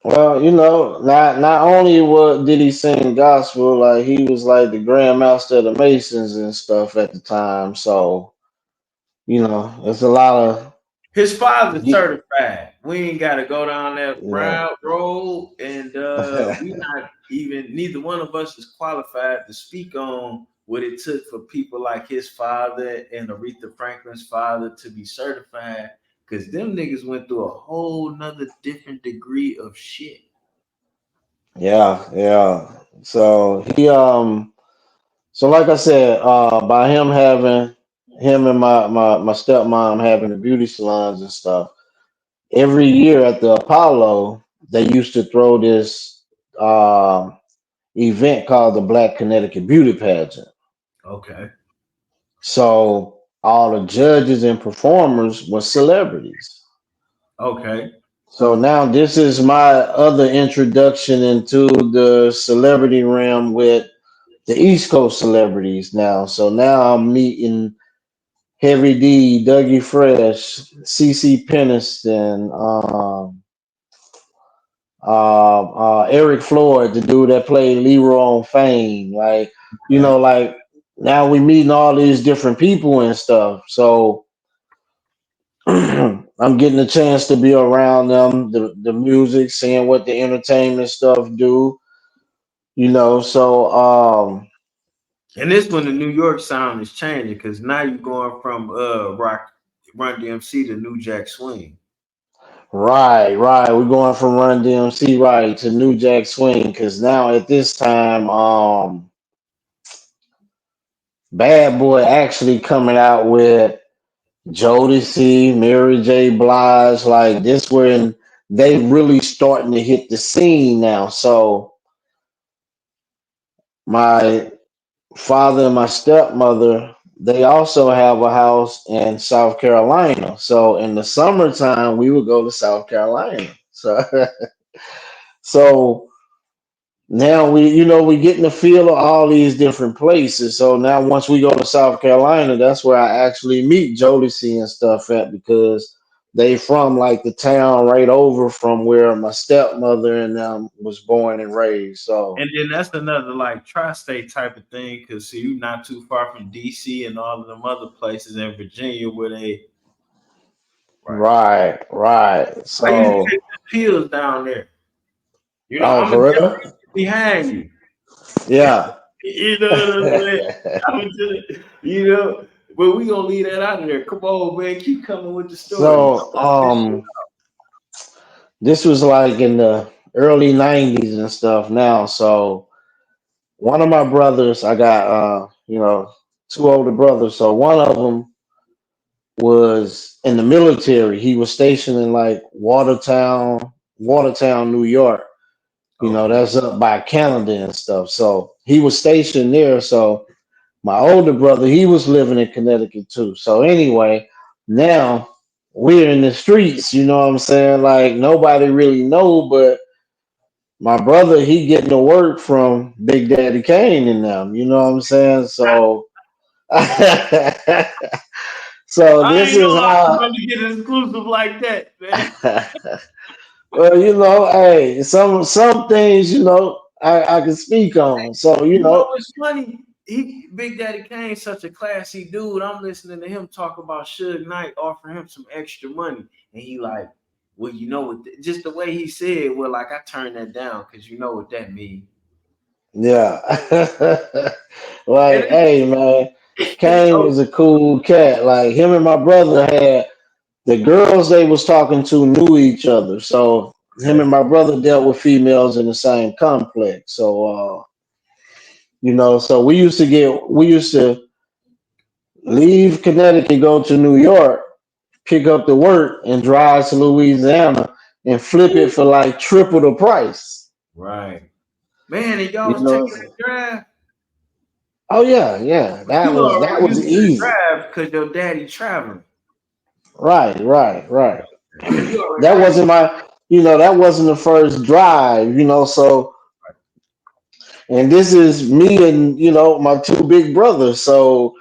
well, not only what did he sing gospel, like he was like the Grand Master of the Masons and stuff at the time. So it's a lot of His father's yeah, certified. We ain't got to go down that yeah. route road, and we not even neither one of us is qualified to speak on what it took for people like his father and Aretha Franklin's father to be certified, because them niggas went through a whole nother different degree of shit. Yeah, yeah. So so like I said, by him and my stepmom having the beauty salons and stuff, every year at the Apollo, they used to throw this event called the Black Connecticut Beauty Pageant. Okay, So all the judges and performers were celebrities. okay, So now this is my other introduction into the celebrity realm with the East Coast celebrities now. So now I'm meeting Heavy D, Dougie Fresh, CC Peniston, Eric Floyd, the dude that played Leroy on Fame. Like, okay. like now we meeting all these different people and stuff. So I'm getting a chance to be around them, the music, seeing what the entertainment stuff do. So And this when the New York sound is changing because now you're going from rock Run DMC to New Jack Swing. Right. We're going from Run DMC right to New Jack Swing because now at this time, Bad Boy actually coming out with Jodeci, Mary J. Blige, like this when they really starting to hit the scene now. So my father and my stepmother, they also have a house in South Carolina. So in the summertime, we would go to South Carolina. So so now we getting the feel of all these different places. So now once we go to South Carolina, that's where I actually meet Jodeci and stuff at because they from like the town right over from where my stepmother and them was born and raised. So And then that's another like tri-state type of thing, cause see, you not too far from DC and all of them other places in Virginia where they right. right. I used to So take the pills down there. You know, oh I'm a for real? generation behind you. Yeah. You know what I'm saying? I'm a you know, but we gonna leave that out of there. Come on, man, keep coming with the story. So this was like in the early 90s and stuff now. So one of my brothers, I got two older brothers. So one of them was in the military. He was stationed in like Watertown, New York. Okay. That's up by Canada and stuff. So he was stationed there. So my older brother, he was living in Connecticut too. So anyway, now we're in the streets, you know what I'm saying? Like nobody really know, but my brother, he getting to work from Big Daddy Kane and them, you know what I'm saying? So so I this ain't know is I was how gonna get exclusive like that, man. well, hey, some things, I can speak on. So, You know what's funny? He Big Daddy Kane's such a classy dude. I'm listening to him talk about Suge Knight offering him some extra money, and he like, well, you know what? Just the way he said, well, like I turned that down because you know what that means. yeah. And Like, hey man, Kane oh, was a cool cat. Like him and my brother had the girls they was talking to knew each other. So him okay, and my brother dealt with females in the same complex. So so we used to leave Connecticut, go to New York, pick up the work, and drive to Louisiana and flip it for like triple the price. right, man. And y'all You was know. taking that drive. Oh yeah. You That already was used to the easy. drive because your daddy traveling. Right. So you already That had wasn't my, that wasn't the first drive. So and this is me and my two big brothers. So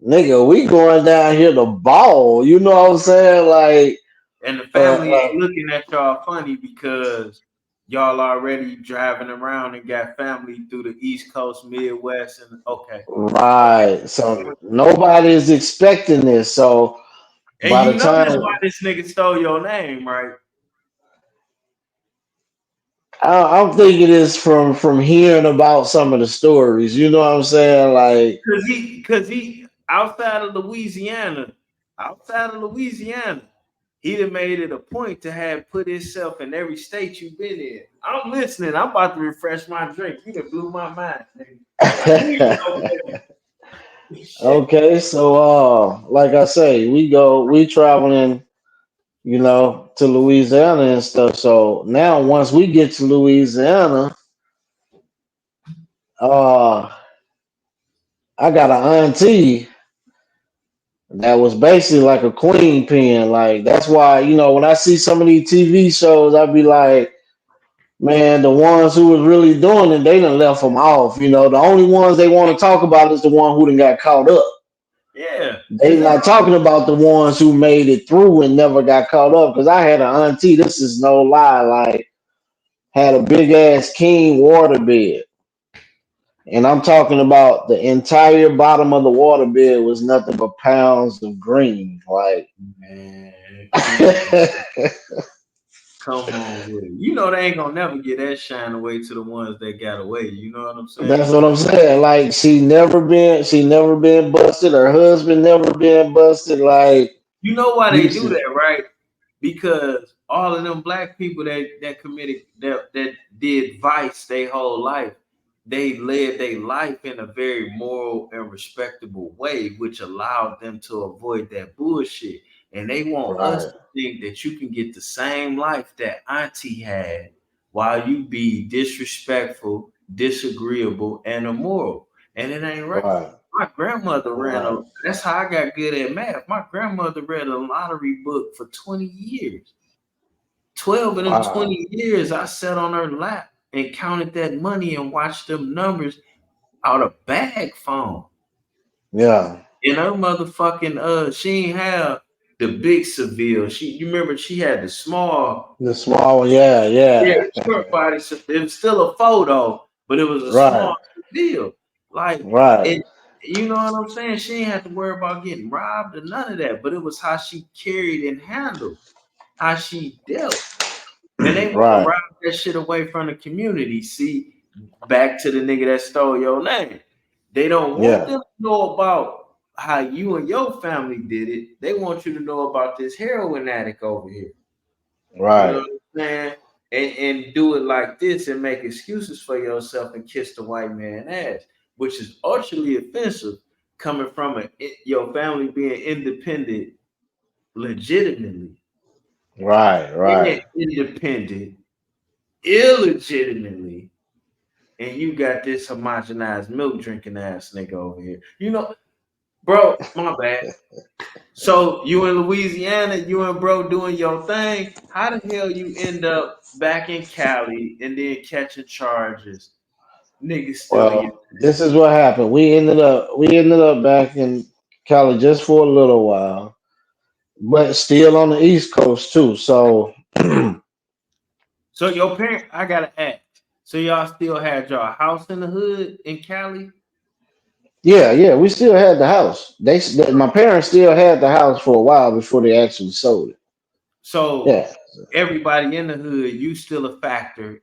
nigga, we going down here to ball. You know what I'm saying? Like, and the uh, family uh ain't looking at y'all funny because y'all already driving around and got family through the East Coast, Midwest, and okay, right. So nobody is expecting this. So and by you the know that's why time this nigga stole your name, right? I'm thinking this from hearing about some of the stories. You know what I'm saying? Like, Cause he outside of Louisiana, he done made it a point to have put himself in every state you've been in. I'm listening. I'm about to refresh my drink. You done blew my mind, nigga. I knew you know, baby. okay, so like I say, we traveling, to Louisiana and stuff. So now once we get to Louisiana, uh I got an auntie that was basically like a queen pin. Like that's why, when I see some of these TV shows, I be like, man, the ones who was really doing it, they done left them off. The only ones they want to talk about is the one who done got caught up. Yeah, They cause not talking about the ones who made it through and never got caught up. Because I had an auntie, this is no lie, like had a big ass king waterbed. And I'm talking about the entire bottom of the waterbed was nothing but pounds of green. Like man, that's come on with it. You know they ain't gonna never get that shine away to the ones that got away. You know what I'm saying? what I'm saying. Like she never been busted. Her husband never been busted. Like You know why they these do that, right? because all of them black people that committed that did vice their whole life, they led their life in a very moral and respectable way, which allowed them to avoid that bullshit. And they want us Right. to think that you can get the same life that Auntie had while you be disrespectful, disagreeable, and immoral. And it ain't right. Right. My grandmother ran a Right. that's how I got good at math. My grandmother read a lottery book for 20 years. 12 of them Wow. 20 years, I sat on her lap and counted that money and watched them numbers out of bag phone. Yeah. And her motherfucking she ain't have the big Seville. You remember she had the small, The small. Yeah. yeah, Yeah. short body. It was still a photo, but it was a Right. small Seville. Like, Right. and you know what I'm saying? She ain't had to worry about getting robbed or none of that. But it was how she carried and handled, how she dealt. And they want to Right. rob that shit away from the community. See, back to the nigga that stole your name. They don't want Yeah. them to know about how you and your family did it. They want you to know about this heroin addict over here. You know Right. what I'm saying? And do it like this and make excuses for yourself and kiss the white man ass, which is utterly offensive coming from your family being independent legitimately Right. and Right. independent illegitimately, and you got this homogenized milk drinking ass nigga over here. You know, bro, my bad. So you in Louisiana, you and bro doing your thing. How the hell you end up back in Cali and then catching charges? Niggas stealing your Well, this is what happened. We ended up back in Cali just for a little while, but still on the East Coast too. So so your parent I gotta ask. So y'all still had your house in the hood in Cali? yeah, yeah, we still had the house. My parents still had the house for a while before they actually sold it. So Yeah. everybody in the hood, you still a factor.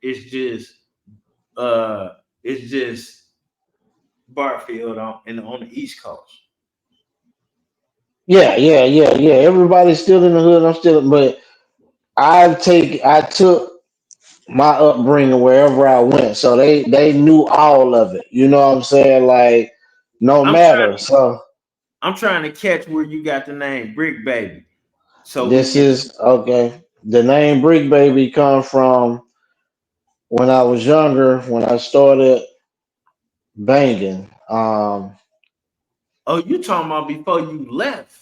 Uh it's just Barfield on the East Coast. Yeah, yeah, yeah, yeah. Everybody's still in the hood. I'm still, but I took my upbringing wherever I went, so they knew all of it. You know what I'm saying? Like no I'm matter. So trying to catch where you got the name Brick Baby, so we this can. is okay. The name Brick Baby come from when I was younger, when I started banging. Oh, you talking about before you left?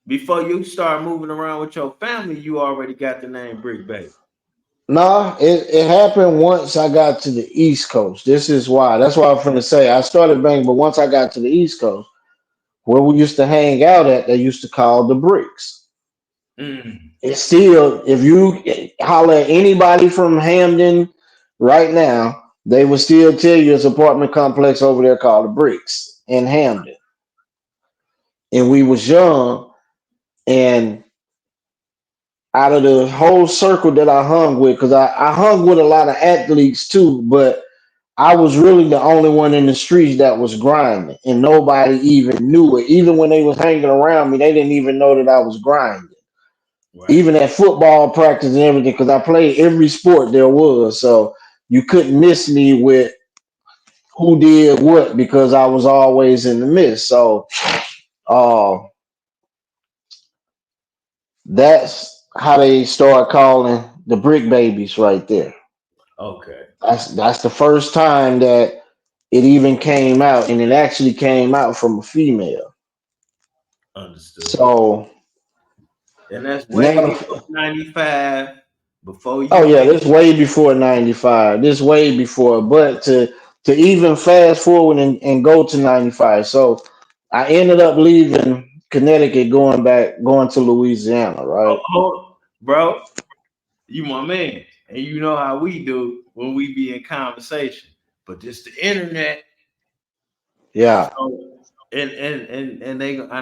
Before you start moving around with your family, you already got the name Brick Baby. Nah, it happened once I got to the East Coast. This is why. That's why I'm finna say I started banging, but once I got to the East Coast, where we used to hang out at, they used to call the Bricks. Mm, It's still, if you holler at anybody from Hamden right now, they will still tell you it's an apartment complex over there called the Bricks in Hamden. And we was young, and out of the whole circle that I hung with, because I hung with a lot of athletes too, but I was really the only one in the streets that was grinding, and nobody even knew it. Even when they was hanging around me, they didn't even know that I was grinding. right. Even at football practice and everything, because I played every sport there was. So you couldn't miss me with who did what because I was always in the midst. So uh, that's how they start calling the Brick Babies right there. Okay, That's the first time that it even came out, and it actually came out from a female. understood. So And that's way now, before '95, before oh you yeah, came. this way before '95. This way before, but to even fast forward and go to '95. So I ended up leaving Connecticut, going to Louisiana, right? Oh, bro, you my man, and you know how we do when we be in conversation. But just the internet. Yeah. So and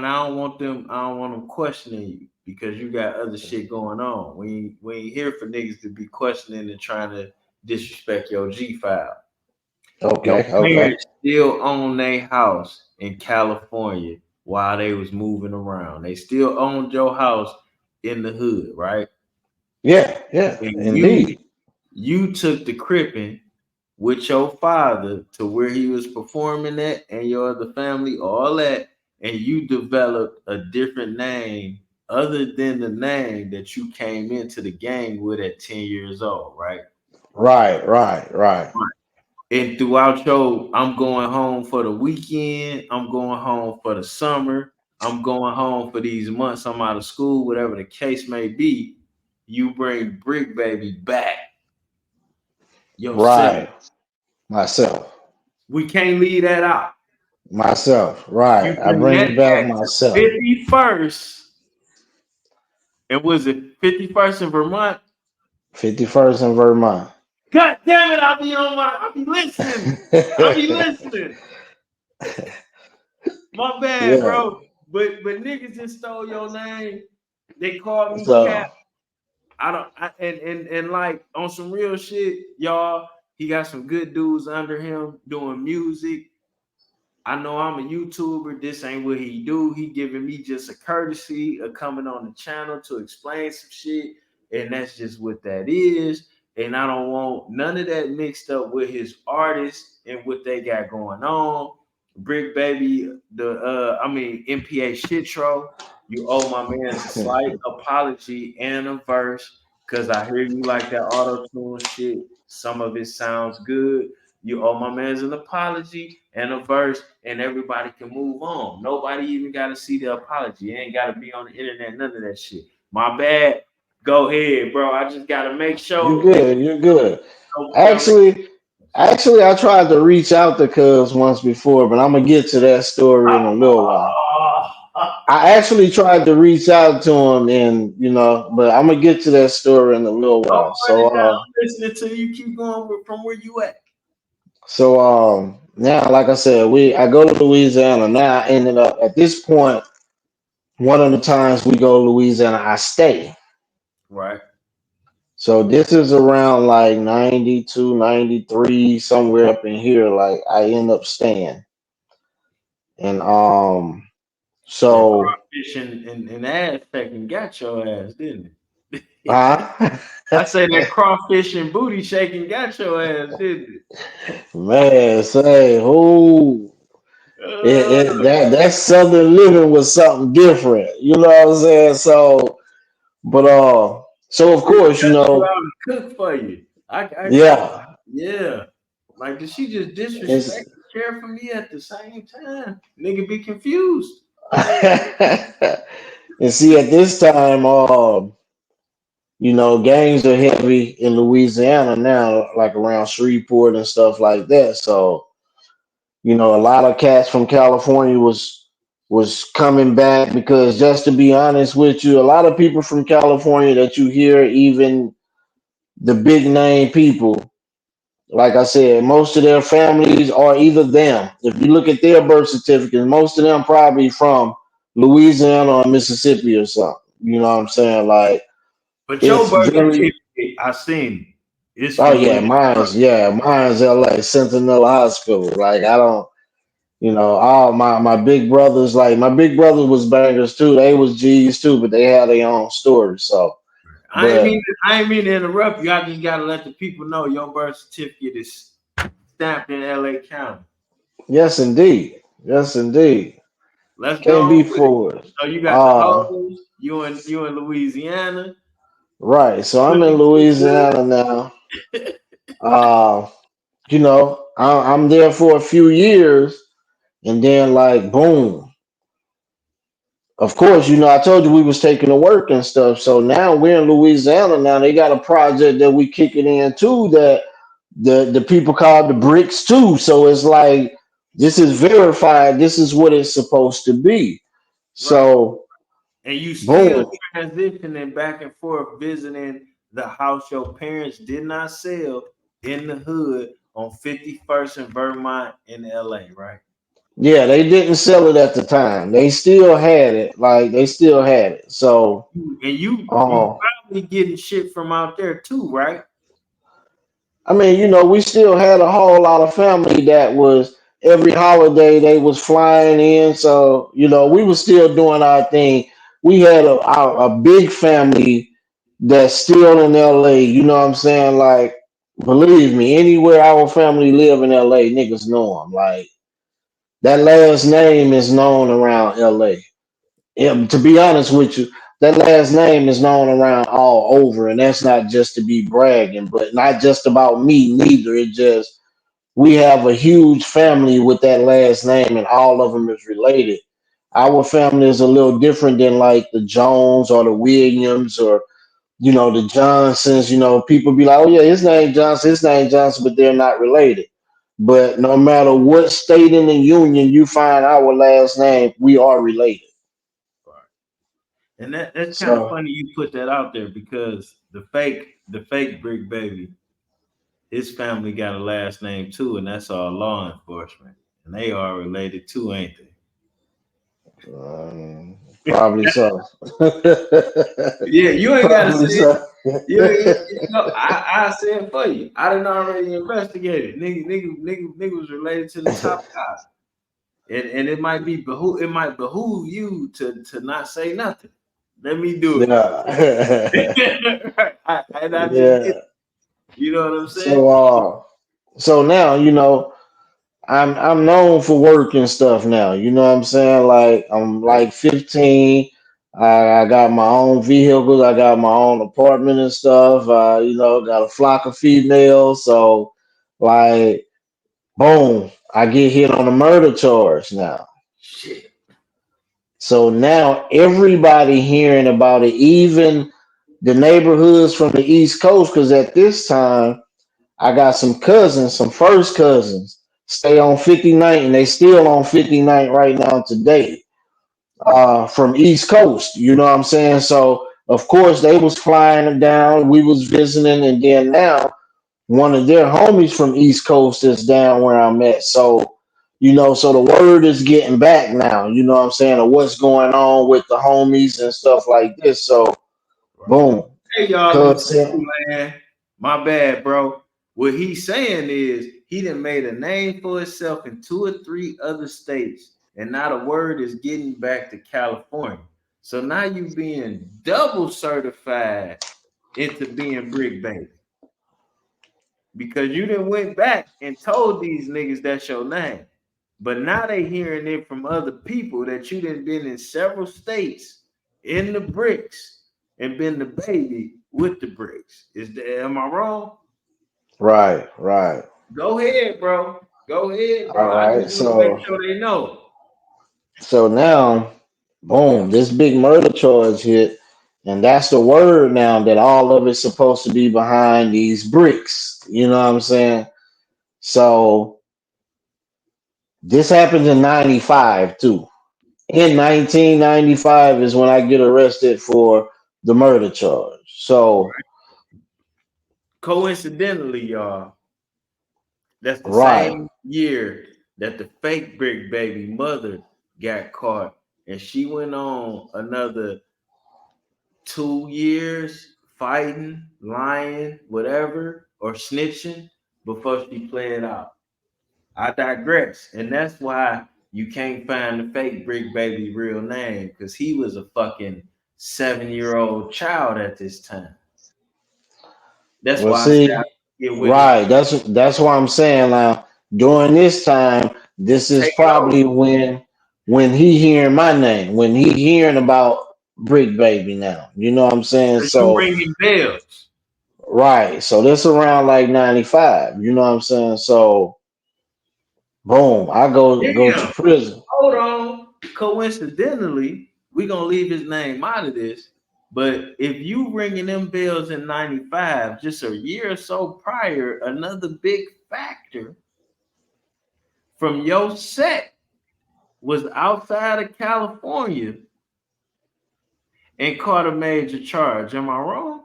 I don't want them. I don't want them questioning you because you got other shit going on. We ain't here for niggas to be questioning and trying to disrespect your G file. Your Okay. Okay. parents still own their house in California while they was moving around. They still owned your house in the hood, right? Yeah, yeah, And indeed. you took the cripping with your father to where he was performing at and your other family, all that, and you developed a different name other than the name that you came into the gang with at 10 years old, right? Right, right, right, And throughout your, I'm going home for the weekend, I'm going home for the summer, I'm going home for these months, I'm out of school, whatever the case may be, you bring Brick Baby back yourself. right. Myself, We can't leave that out. myself. Right. You I bring bring that it back back to myself. 51st, and was it 51st in Vermont? 51st in Vermont. God damn it, I'll be listening. I'll be listening. My bad, Yeah. bro. But niggas just stole your name. They called me Cap. So I don't and like on some real shit, y'all. He got some good dudes under him doing music. I know I'm a YouTuber. This ain't what he do. He giving me just a courtesy of coming on the channel to explain some shit, and that's just what that is. And I don't want none of that mixed up with his artists and what they got going on. Brick Baby, MPA Shitro. You owe my man a slight apology and a verse because I hear you like that auto tune shit. Some of it sounds good. You owe my man's an apology and a verse, and everybody can move on. Nobody even got to see the apology. It ain't got to be on the internet, none of that shit. My bad. Go ahead, bro. I just got to make you sure niggas good. You're good. know what y'all make. Actually, actually, I tried to reach out to Cuz once before, but I'm gonna get to that story in a little while. I actually tried to reach out to him, and but I'm gonna get to that story in a little Don't while. run it down. Listen until you keep going from where you at. Now, like I said, I go to Louisiana. Now I ended up at this point. One of the times we go to Louisiana, I stay. Right. So this is around like 92, 93, somewhere up in here. Like I end up staying, and That so crawfish and ass pecking got your ass, didn't it? uh, I say that crawfish and booty shaking got your ass, didn't man, say who it? that Southern living was something different. You know what I'm saying? So of Did she course, cut you out and cook for you? yeah. Yeah. Like, did she just It's, disrespect and care for me at the same time? Nigga be confused. and see, at this time, gangs are heavy in Louisiana now, like around Shreveport and stuff like that. So, a lot of cats from California was coming back because, just to be honest with you, a lot of people from California that you hear, even the big name people, like I said, most of their families are either them. If you look at their birth certificates, most of them probably from Louisiana or Mississippi or something. You know what I'm saying? Like But your it's birth very. certificate, I seen it's Oh from yeah, Louisiana. mine's L.A. Sentinel Hospital. Like I don't, all my big brothers, like my big brother was bangers too. They was G's too, but they had their own story. So, but I ain't mean to interrupt you. I just gotta let the people know your birth certificate is stamped in LA County. yes, indeed, yes, indeed, Let's can't go be with it. forward. So you got the Uh, hoes, you in Louisiana, right. So I'm in cooking too Louisiana now. good. Uh, I'm there for a few years, and then like boom. Of course, I told you we was taking to work and stuff. So now we're in Louisiana. Now they got a project that we kicking in too that the people call the bricks too. So it's like this is verified. This is what it's supposed to be. Right. So And you still boom. transitioning back and forth, visiting the house your parents did not sell in the hood on 51st and Vermont in LA, right? Yeah, they didn't sell it at the time. They still had it. Like they still had it. So And you um probably getting shit from out there too, right? I mean, we still had a whole lot of family that was every holiday they was flying in. So, we was still doing our thing. we had a big family that's still in LA. You know what I'm saying? Like, believe me, anywhere our family live in LA, niggas know them. Like that last name is known around LA. Yeah, to be honest with you, that last name is known around all over, and that's not just to be bragging, but not just about me neither. It just we have a huge family with that last name, and all of them is related. Our family is a little different than like the Jones or the Williams or the Johnsons. People be like, "Oh yeah, his name Johnson," but they're not related. But no matter what state in the union you find our last name, we are related. Right. And that's kind of So funny you put that out there because the fake Brick Baby, his family got a last name too, and that's all law enforcement, and they are related too, ain't they? probably so. Yeah, you ain't gotta Probably say it. so. I say it for you. I didn't already investigated. Nigga was related to the top guy, and it might behoove you to not say nothing. Let me do Yeah. it. And I just did. Yeah. You know what I'm saying? So so now, I'm known for work and stuff now. You know what I'm saying? Like I'm like 15. I got my own vehicles. I got my own apartment and stuff. Got a flock of females. So like boom, I get hit on a murder charge now. Shit. So now everybody hearing about it, even the neighborhoods from the East Coast, because at this time I got some cousins, some first cousins, stay on 59th, and they still on 59th right now today, from East Coast. You know what I'm saying? So of course they was flying down, we was visiting, and then now one of their homies from East Coast is down where I'm at. So the word is getting back now, you know what I'm saying, of what's going on with the homies and stuff like this. So Right. boom. Hey y'all in the Cuz queue, man. My bad, bro. What he's saying is he done made a name for himself in 2 or 3 other states, and not a word is getting back to California. So now you being double certified into being Brick Baby because you done went back and told these niggas that's your name. But now they hearing it from other people that you done been in several states in the bricks and been the baby with the bricks. Am I wrong? right, right. Go ahead, bro. Go ahead, All bro. I just right. want to make So sure they know. now boom, this big murder charge hit, and that's the word now that all of it's supposed to be behind these bricks. You know what I'm saying? So this happened in 95 too. In 1995 is when I get arrested for the murder charge. So Coincidentally, y'all, that's the right, same year that the fake Brick Baby mother got caught, and she went on another 2 years fighting, lying, whatever, or snitching before she played out. I digress. And that's why you can't find the fake Brick Baby real name because he was a fucking 7-year-old child at this time. That's well, why I say I see, get with his right. That's why I'm saying now. During this time, this is take it over. probably when he hearing my name, when he hearing about Brick Baby now. You know what I'm saying? Because you So ringing bells. right. So this around like 95. You know what I'm saying? So boom, I go to Damn. prison. Hold on. Coincidentally, we're gonna leave his name out of this. But if you ringing them bells in 95, just a year or so prior, another big factor from your set was outside of California and caught a major charge. Am I wrong?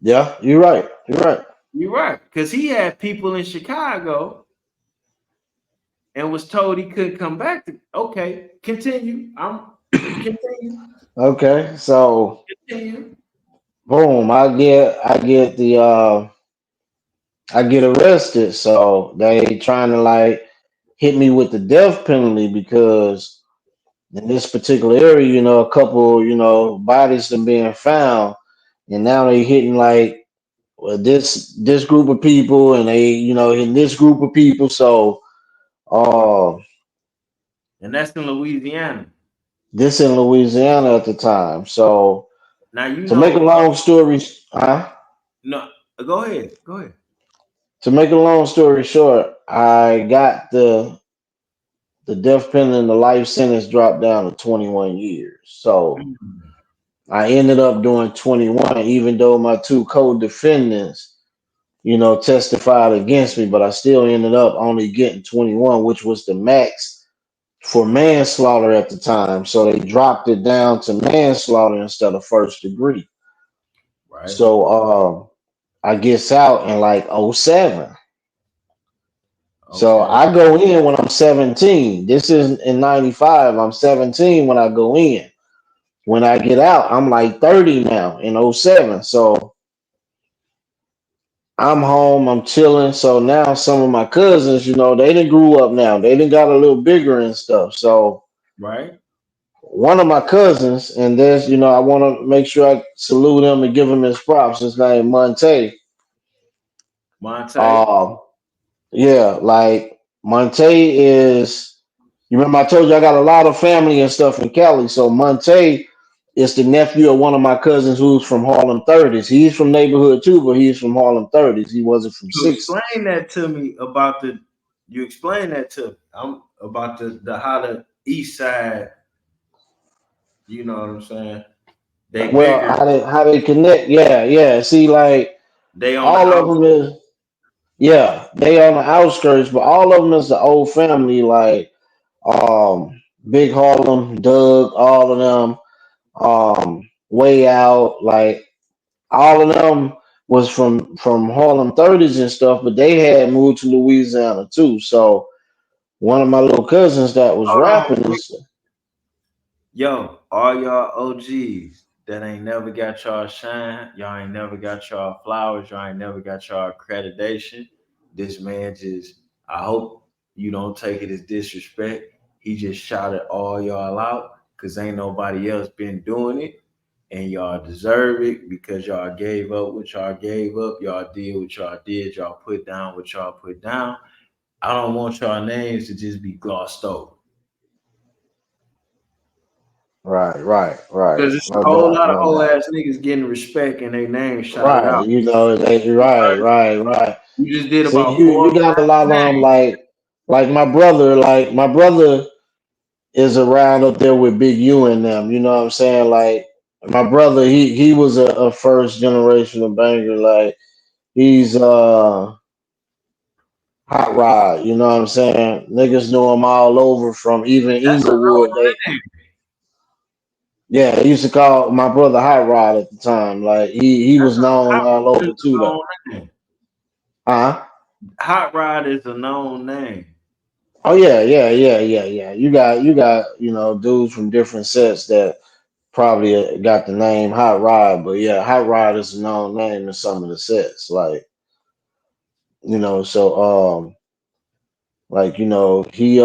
Yeah, you're right. You're right. You're right. Because he had people in Chicago and was told he couldn't come back to. Okay, continue. I'm continue. Okay. So Continue. boom, I get arrested. So they trying to like hit me with the death penalty because in this particular area, a couple, bodies have been found, and now they hitting like this group of people, and they, in this group of people. So, uh, And that's in Louisiana. this in Louisiana at the time. So, Now you to make a know. long story, huh? No, go ahead. Go ahead. To make a long story short, I got the death penalty and the life sentence dropped down to 21 years. So Mm. I ended up doing 21, even though my two co-defendants, testified against me, but I still ended up only getting 21, which was the max for manslaughter at the time. So they dropped it down to manslaughter instead of first degree. Right. So I gets out in like '07. So Okay. I go in when I'm 17. This is in 95. I'm 17 when I go in. When I get out, I'm like 30 now in '07. So I'm home, I'm chilling. So now some of my cousins, they didn't grew up now. They didn't got a little bigger and stuff. So Right. one of my cousins, and there's, I want to make sure I salute him and give him his props. His name Monte. Monte. Um, yeah, like Monte is. You remember I told you I got a lot of family and stuff in Cali. So Monte is the nephew of one of my cousins who's from Harlem 30s. He's from neighborhood too, but he's from Harlem 30s. He wasn't from You 60s. explain that to me about the. You explain that to. I'm about the how the East Side. You know what I'm saying? They Well, bigger. how they connect? Yeah, yeah. See, like They on the all of them outskirts. is they on the outskirts, but all of them is the old family. Like Big Harlem, Doug, all of them. Way out, like all of them was from Harlem 30s and stuff, but they had moved to Louisiana too. So one of my little cousins that was Hold on. rapping is Yo, all y'all OGs that ain't never got y'all shine, y'all ain't never got y'all flowers, y'all ain't never got y'all accreditation. This man just, I hope you don't take it as disrespect. He just shouted all y'all out because ain't nobody else been doing it. And y'all deserve it because y'all gave up what y'all gave up. Y'all did what y'all did. Y'all put down what y'all put down. I don't want y'all names to just be glossed over. right, right, right. Because it's No a whole doubt, lot of no whole doubt. ass niggas getting respect and their name shouted Right, out. right, right, right. You just did See, about you four or got a five lot of them names. like my brother is around up there with Big U and them. You know what I'm saying? Like my brother, he was a first generation of banger. Like he's hot rod. You know what I'm saying? Niggas knew him all over from even That's a Inglewood. They known name. yeah, they used to call my brother Hot Rod at the time. Like he That's was known all a over too though. known name. Huh? Hot Rod is a known name. Oh yeah, yeah, yeah, yeah, yeah. You got dudes from different sets that probably got the name Hot Rod, but yeah, Hot Rod is a known name in some of the sets. Like so like he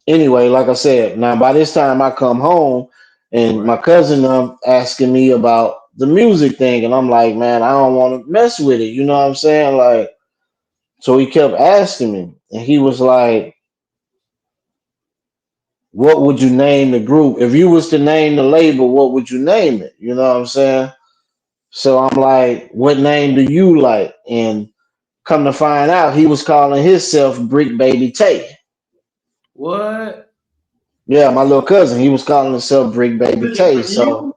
anyway, like I said, now by this time I come home and Right. my cousin asking me about the music thing, and I'm like, man, I don't want to mess with it. You know what I'm saying? Like, so he kept asking me, and he was like, "What would you name the group if you was to name the label? What would you name it?" You know what I'm saying? So I'm like, "What name do you like?" And come to find out, he was calling himself Brick Baby Tay. What? Yeah, my little cousin, he was calling himself Brick Baby Took it Tay. from So you?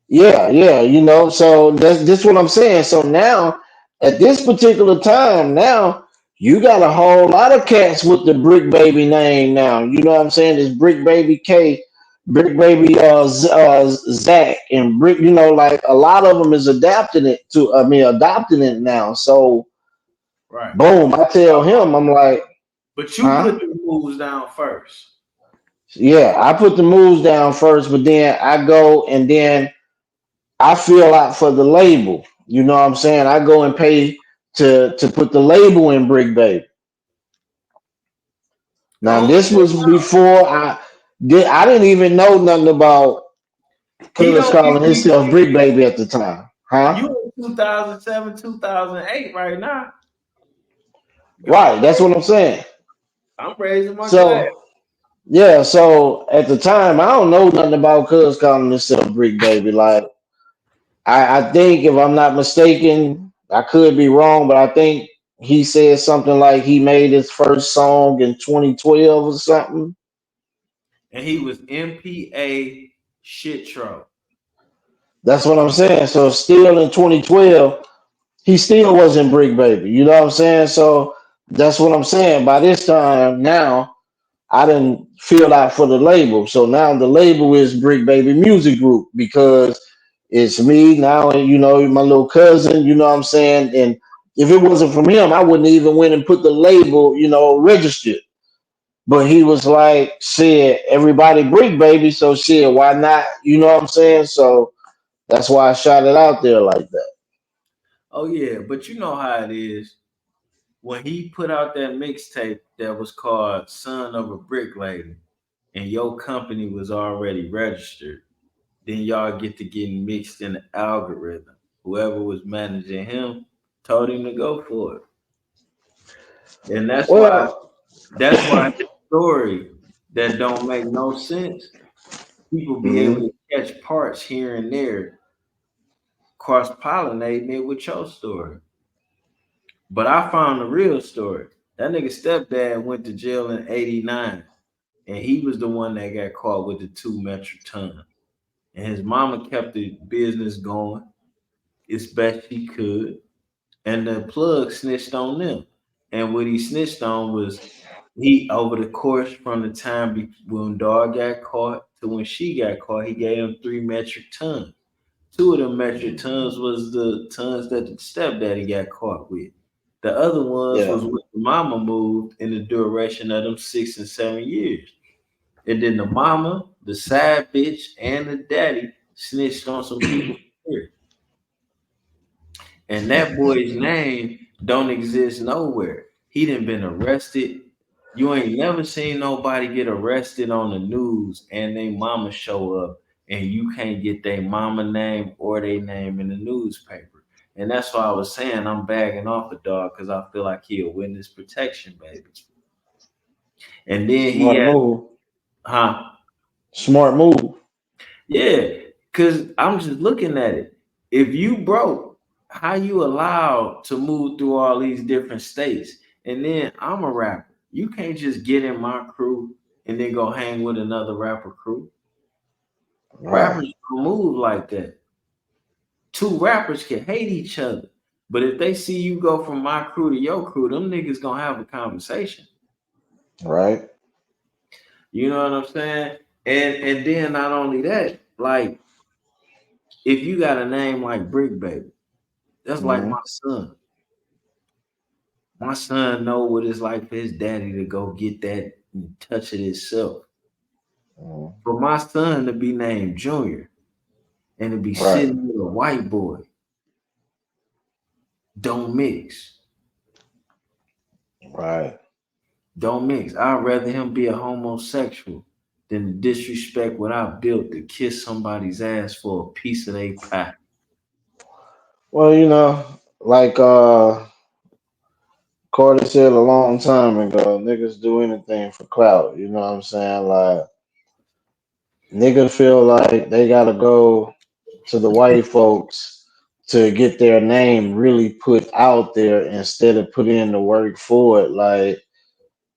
yeah, yeah, so that's what I'm saying. So now, at this particular time, now you got a whole lot of cats with the Brick Baby name now. You know what I'm saying? It's Brick Baby K, Brick Baby Zach, and Brick. Like a lot of them is adapting it to. I mean, adopting it now. So Right. boom, I tell him, I'm like, But you huh? put the moves down first. Yeah, I put the moves down first, but then I go and then I fill out for the label. You know what I'm saying? I go and pay to put the label in Brick Baby. The Now only this thing was before I did. I didn't even know nothing about he Cuz don't calling need to be himself Brick saying Baby at the time, huh? you in 2007, 2008 right now. Go Right. ahead. That's what I'm saying. I'm raising my glass. So yeah. So at the time, I don't know nothing about Cuz calling himself Brick Baby. Like I think if I'm not mistaken, I could be wrong, but I think he said something like he made his first song in 2012 or something. And he was MPA shit troll. That's what I'm saying. So still in 2012, he still wasn't Brick Baby. You know what I'm saying? So that's what I'm saying. By this time now, I didn't fill out for the label. So now the label is Brick Baby Music Group because it's me now and my little cousin, you know what I'm saying? And if it wasn't from him, I wouldn't even went and put the label, registered. But he was like, shit, everybody Brick Baby, so shit, why not? You know what I'm saying? So that's why I shot it out there like that. Oh yeah, but you know how it is. When he put out that mixtape that was called Son of a Brick Lady, and your company was already registered, then y'all get to getting mixed in the algorithm. Whoever was managing him told him to go for it. And Well, that's why his story that don't make no sense, people be able mhm, to catch parts here and there, cross pollinating it with your story. But I found the real story. That nigga stepdad went to jail in '89, and he was the one that got caught with the 2 metric ton. And his mama kept the business going as best she could. And the plug snitched on them. And what he snitched on was he over the course from the time when dog got caught to when she got caught, he gave him 3 metric tons. Two of them metric tons was the tons that the stepdaddy got caught with. The other ones yeah, was what the mama moved in the duration of them 6 and 7 years. And then the mama, the side bitch, and the daddy snitched on some people here. And that boy's name don't exist nowhere. He done been arrested. You ain't never seen nobody get arrested on the news and they mama show up and you can't get their mama name or their name in the newspaper. And that's why I was saying I'm bagging off a dog because I feel like he a witness protection baby. And then he smart had, move. huh? Smart move. Yeah, because I'm just looking at it. If you broke, how you allowed to move through all these different states? And then I'm a rapper. You can't just get in my crew and then go hang with another rapper crew. Right, Rappers don't move like that. Two rappers can hate each other. But if they see you go from my crew to your crew, them niggas gonna have a conversation. right. You know what I'm saying? And then not only that, like if you got a name like Brick Baby, that's like Hmm. my son. My son know what it's like for his daddy to go get that and touch it himself. Hmm. For my son to be named Junior and to be Right, sitting with a white boy, don't mix. right. Don't mix. I'd rather him be a homosexual than to disrespect what I built to kiss somebody's ass for a piece of their pie. Well, like Carter said a long time ago, niggas do anything for clout. You know what I'm saying? Like niggas feel like they gotta go to the white folks to get their name really put out there instead of put in the work for it. Like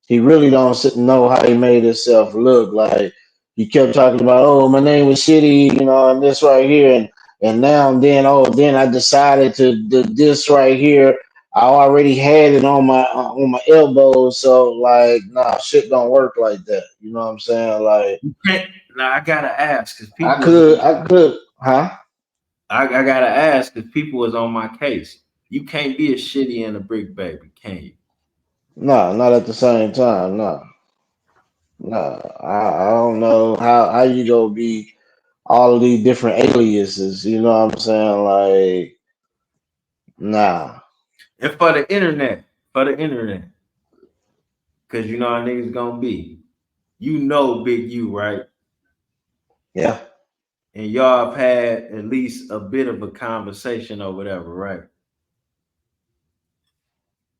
he really don't know how he made himself look. Like he kept talking about, oh, my name was shitty, and this right here, and now and then, oh, then I decided to do this right here. I already had it on my elbow, so like, nah, shit don't work like that. You know what I'm saying? Like, Now I gotta ask because I people was could, I could, huh? I gotta ask because people was on my case. You can't be a shitty and a brick baby, can you? Nah, not at the same time. Nah, nah. I don't know how you go be all of these different aliases. You know what I'm saying? Like, nah. And for the internet, Cause you know how niggas gonna be. You know Big U, right? Yeah. And y'all have had at least a bit of a conversation or whatever, right?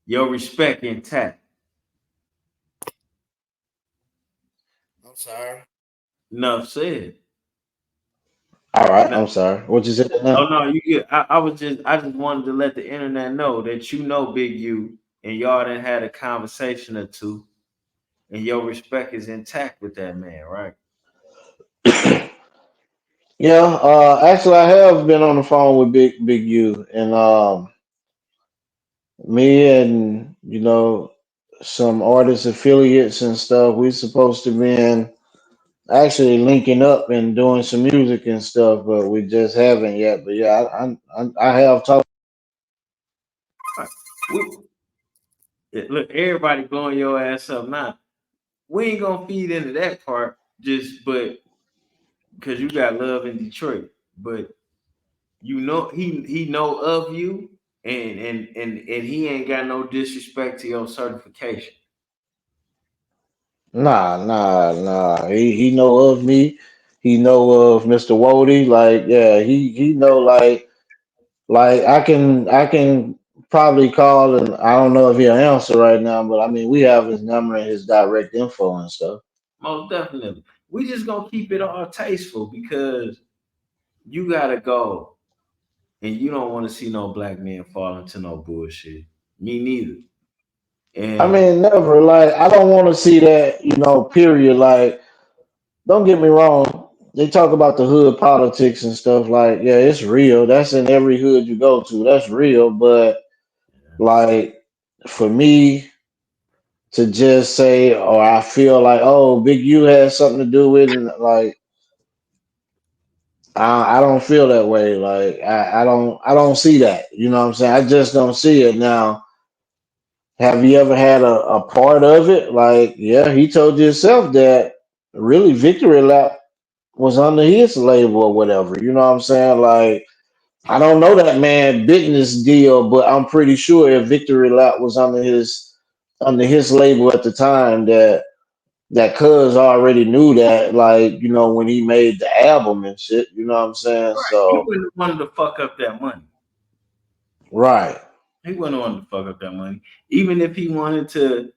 Your respect intact. I'm sorry. Enough said. All right. Now, I'm sorry. What you said oh now? no, you get. I just wanted to let the internet know that you know Big U, and y'all done had a conversation or two, and your respect is intact with that man, right? Yeah. Actually, I have been on the phone with Big U, and me and some artist affiliates and stuff. We supposed to been actually linking up and doing some music and stuff, but we just haven't yet. But yeah, I have talked. Right. We, look, everybody blowing your ass up now. We ain't gonna feed into that part, just but because you got love in Detroit, but you know he know of you, and he ain't got no disrespect to your certification. Nah. He know of me. He know of Mr. Wody. Like, yeah, he know like I can probably call, and I don't know if he'll answer right now, but I mean we have his number and his direct info and stuff. Most definitely. We just gonna keep it all tasteful because you gotta go, and you don't want to see no black man fall into no bullshit. Me neither. I And mean, never. Like, I don't want to see that. Period. Like, don't get me wrong. They talk about the hood politics and stuff. Like, yeah, it's real. That's in every hood you go to. That's real. But like, for me to just say, or I feel like, oh, Big U has something to do with it, like, I don't feel that way. Like, I don't see that. You know what I'm saying? I just don't see it. Now, have you ever had a part of it? Like, yeah, he told you himself that really Victory Lap was under his label or whatever. You know what I'm saying? Like, I don't know that man business deal, but I'm pretty sure if Victory Lap was under his label at the time, that Cuz already knew that, like, when he made the album and shit. You know what I'm saying? he So, wouldn't have wanted to fuck up that money. right. He wouldn't have wanted to fuck up that money. Even if he wanted to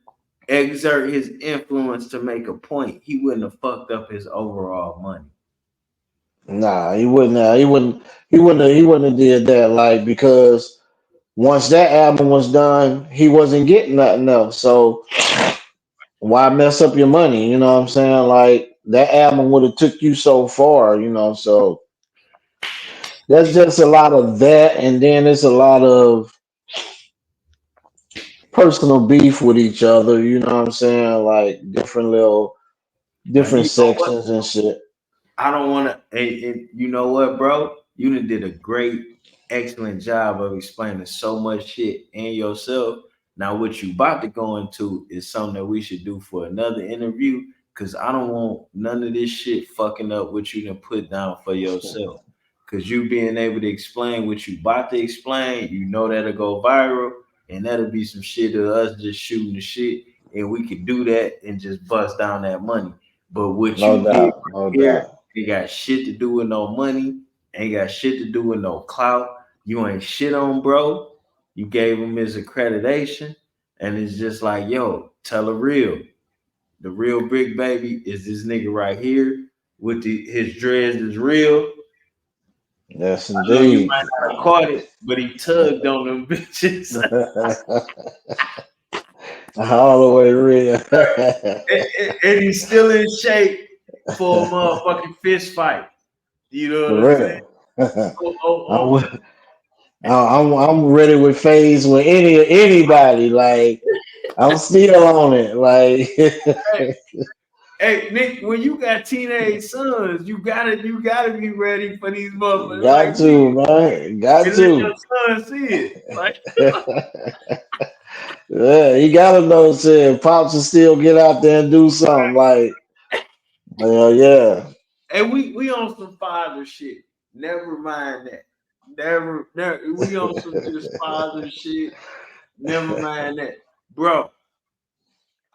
exert his influence to make a point, he wouldn't have fucked up his overall money. Nah, he wouldn't have, he wouldn't have did that, like, because once that album was done, he wasn't getting nothing else. So why mess up your money? You know what I'm saying? Like, that album would have took you so far, so there's just a lot of that, and then there's a lot of personal beef with each other, you know what I'm saying? Like, Now different you know what? sections and shit. I don't want to. And you know what, bro? You done did a great, excellent job of explaining so much shit and yourself. Now, what you about to go into is something that we should do for another interview. Cause I don't want none of this shit fucking up what you done put down for yourself. Cause you being able to explain what you about to explain, you know that'll go viral, and that'll be some shit of us just shooting the shit, and we could do that and just bust down that money. But what No you did doubt, no here doubt. ain't got shit to do with no money, ain't got shit to do with no clout. You ain't shit on bro. You gave him his accreditation, and it's just like, yo, tell the real. The real Bricc baby is this nigga right here with his dreads is real. Yes, I know you indeed. might not have caught it, but he tugged on them bitches. All the way real. And he's still in shape for a motherfucking fist fight. You know For what I'm saying? real. Oh, oh, I'm, oh. wi- I'm ready with phase with anybody. Like, I'm still on it. Hey, Like, hey, Nick, when you got teenage sons, you gotta be ready for these motherfuckers like got me to, man. Got and let your to. son see it. Like, Yeah, you gotta know, saying pops will still get out there and do something. Like, hell yeah. and we on some father shit. Never mind that. Never. We on some just father shit. Never mind that, bro.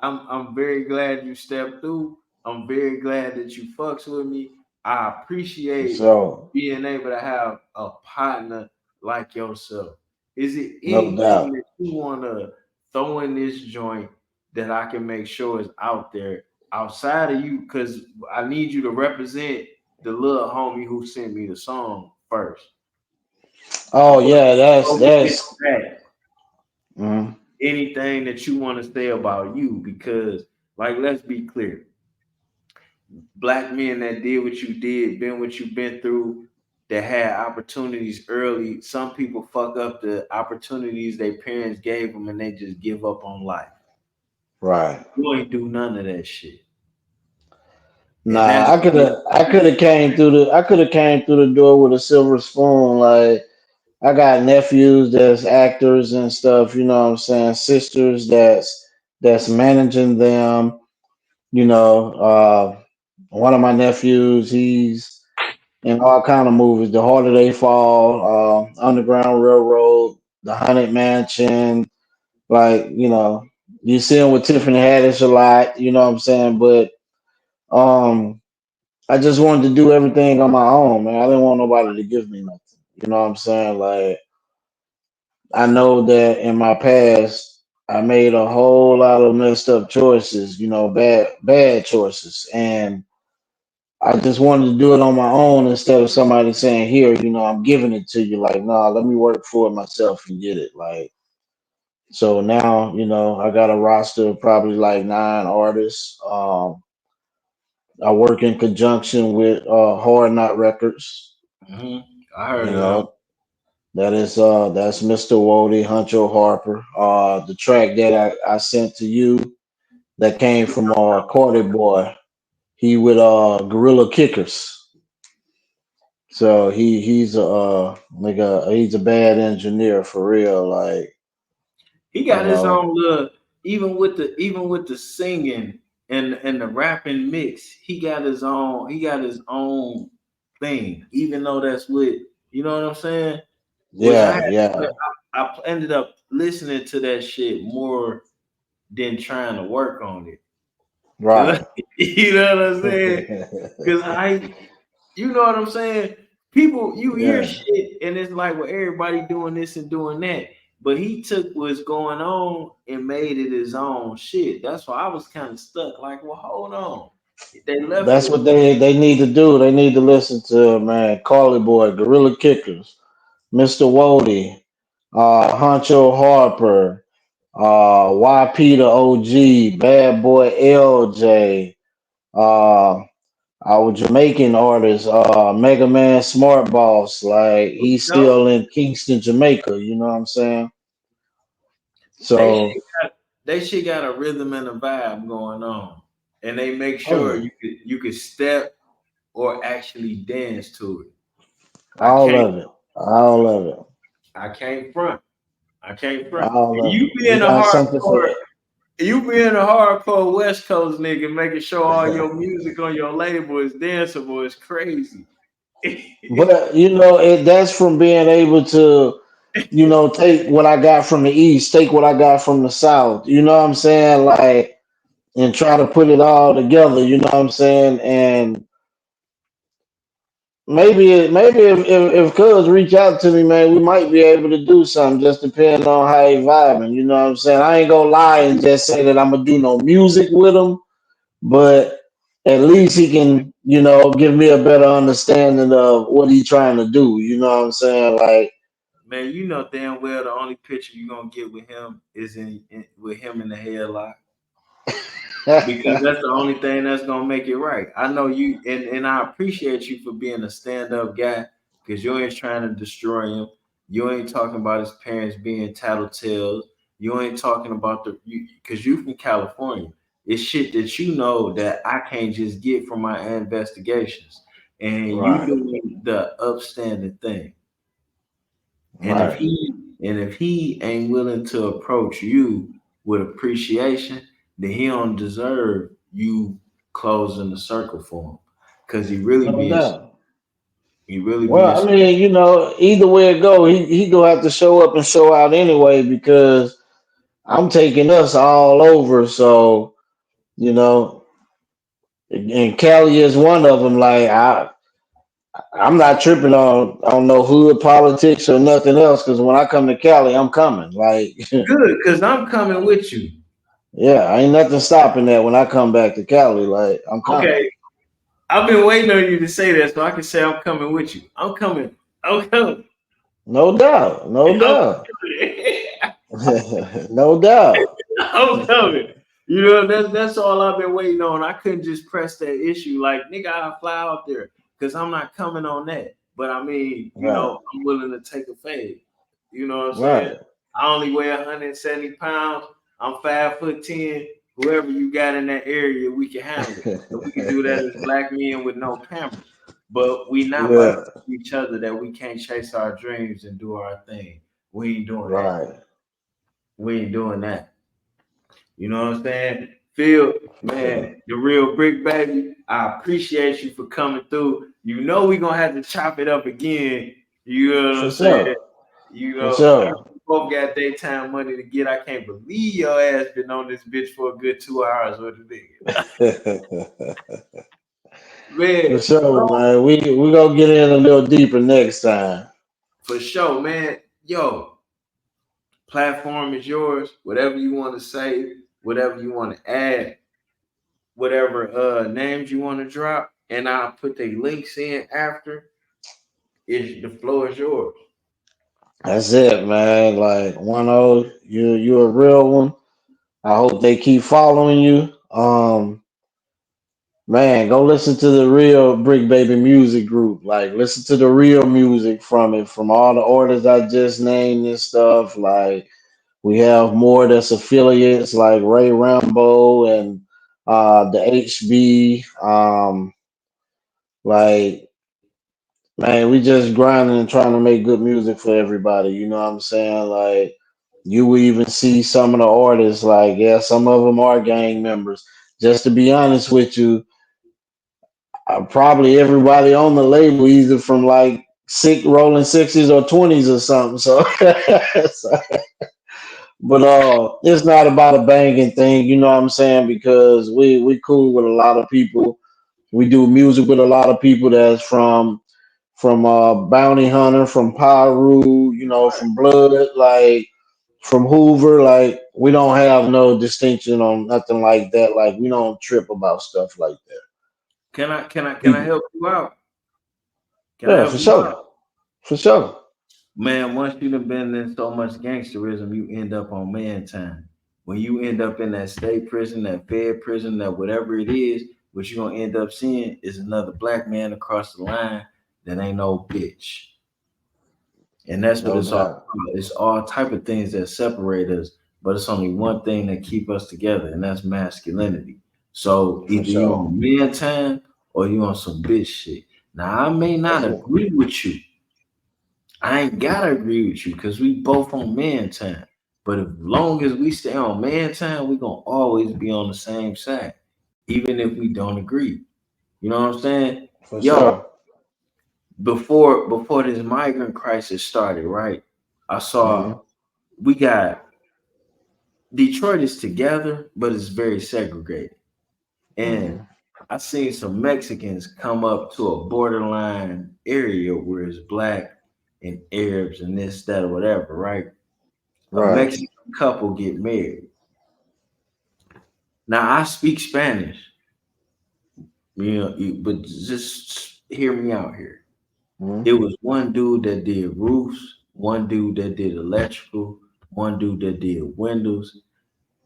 I'm very glad you stepped through. I'm very glad that you fucks with me. I appreciate So being able to have a partner like yourself. Is it no anything doubt. that you want to throw in this joint that I can make sure is out there outside of you? Because I need you to represent the little homie who sent me the song first. Oh But yeah, before we get to that's that, mhm. anything that you want to say about you, because like let's be clear, black men that did what you did, been what you've been through, that had opportunities early. Some people fuck up the opportunities their parents gave them and they just give up on life. Right. You ain't do none of that shit. And Nah, that's what I could have came through the door with a silver spoon. Like I got nephews that's actors and stuff, you know what I'm saying? Sisters that's managing them, you know. One of my nephews, he's in all kind of movies. The Harder They Fall, Underground Railroad, The Haunted Mansion, like, you know, you see him with Tiffany Haddish a lot, you know what I'm saying? But um I just wanted to do everything on my own, man. I didn't want nobody to give me nothing. You know what I'm saying? Like I know that in my past I made a whole lot of messed up choices, you know, bad choices. And I just wanted to do it on my own instead of somebody saying, "Here, you know, I'm giving it to you." Like, nah, let me work for it myself and get it. Like, so now, you know, I got a roster of probably like 9 artists. I work in conjunction with Hard Knot Records. Mhm. I You heard of them. know, that's Mr. Wody, Huncho Harper. The track that I sent to you that came from Cardi Boy. He with Gorilla Kickers. So he's a he's a bad engineer for real. Like, He you got his know, own little, even with the singing and the rapping mix, he got his own thing, even though that's what you know what I'm saying? Which I yeah, had yeah, I ended up listening to that shit more than trying to work on it. Cause right. you know what I'm saying? Cause you know what I'm saying? People, you hear Yeah, shit and it's like, well, everybody doing this and doing that. But he took what's going on and made it his own shit. That's why I was kind of stuck. Like, well, hold on. They left that's it. what they need to do. They need to listen to man, Carly Boy, Gorilla Kickers, Mr. Wody, Huncho Harper, YP the OG, Bad Boy LJ, uh, our Jamaican artist, Mega Man Smart Boss, like he's No, still in Kingston, Jamaica. You know what I'm saying? they So, shit they shit got a rhythm and a vibe going on, and they make oh sure yeah, you could step or actually dance to it. I all can't of it, all of it, I can't front. I can't front. all And of you it. We being a got something for hardcore it. You being a hardcore West Coast nigga, making sure all your music on your label is danceable is crazy. But you know, that's from being able to, you know, take what I got from the East, take what I got from the South. You know what I'm saying? Like, and try to put it all together. You know what I'm saying? And maybe if Cuz reach out to me, man, we might be able to do something. Just depending on how he vibing. You know what I'm saying? I ain't gonna lie and just say that I'm gonna do no music with him, but at least he can, you know, give me a better understanding of what he trying to do. You know what I'm saying? Like, Man, you know damn well the only picture you gonna get with him is with him in the headlock. Because that's the only thing that's gonna make it right. I know you, and I appreciate you for being a stand up guy because you ain't trying to destroy him. You ain't talking about his parents being tattletales. You ain't talking about because you from California. It's shit that you know that I can't just get from my investigations, and you right, doing the upstanding thing. And if right. he ain't willing to approach you with appreciation, then he don't deserve you closing the circle for him. Cause No doubt. he really being Well, I mean, you know, either way it go, he gonna have to show up and show out anyway because I'm taking us all over. So you know, and Cali is one of them. Like I'm not tripping on no hood politics or nothing else. Because when I come to Cali, I'm coming. Like, Good, because I'm coming with you. yeah, ain't nothing stopping that when I come back to Cali. Like, I'm coming. Okay. I've been waiting on you to say that so I can say I'm coming with you. I'm coming. I'm coming. No doubt, no I'm doubt, coming. no doubt. I'm coming. You know, that's all I've been waiting on. I couldn't just press that issue like nigga, I'll fly out there because I'm not coming on that. But I mean, you Right, know, I'm willing to take a fade. You know what I'm saying? right. I only weigh 170 pounds. I'm 5'10". Whoever you got in that area, we can handle it. And we can do that as black men with no cameras. But we not about to Yeah, tell each other that we can't chase our dreams and do our thing. We ain't doing that. right. We ain't doing that. You know what I'm saying? Phil, For sure. man, the real brick baby. I appreciate you for coming through. You know we gonna have to chop it up again. You know what For I'm saying? sure. You For know, I know sure. we both got daytime money to get. I can't believe your ass been on this bitch for a good 2 hours with a nigga. For Man, sure, bro, man. We gonna get in a little deeper next time. for sure, man. Yo, platform is yours. Whatever you want to say, whatever you want to add, whatever names you want to drop, and I'll put the links in after. Is the floor is yours. That's it, man. Like Juan-O, you a real one. I hope they keep following you. Man, go listen to the real Brick Baby music group. Like, listen to the real music from it, from all the orders I just named and stuff. Like, we have more that's affiliates like Ray Rambo and the HB. Like, man, we just grinding and trying to make good music for everybody. You know what I'm saying? Like, you will even see some of the artists. Like, yeah, some of them are gang members. Just to be honest with you, probably everybody on the label either from like six rolling sixes or 20s or something. So, so but it's not about a banging thing, you know what I'm saying? Because we cool with a lot of people. We do music with a lot of people that's from Bounty Hunter, from Pyru, you know, from Blood, like from Hoover. Like, we don't have no distinction on nothing like that. Like, we don't trip about stuff like that. Can I People, help you out? Can I yeah, help for you out? sure, for sure. Man, once you done been in so much gangsterism, you end up on man time. When you end up in that state prison, that fed prison, that whatever it is, what you're gonna end up seeing is another black man across the line that ain't no bitch. And that's what No it's all doubt. about. It's all type of things that separate us, but it's only one thing that keep us together, and that's masculinity. So For either you sure. on man time or you on some bitch shit. Now I may not That's it. agree with you. I ain't gotta agree with you because we both on man time. But as long as we stay on man time, we gonna always be on the same side, even if we don't agree. You know what I'm saying? For Yo, sure. before this migrant crisis started, right? I Hmm. saw we got Detroit is together, but it's very segregated. And Hmm. I seen some Mexicans come up to a borderline area where it's black and Arabs and this, that, or whatever, right? A Right. Mexican couple get married. Now I speak Spanish, but just hear me out here. Hmm. It was one dude that did roofs, one dude that did electrical, one dude that did windows.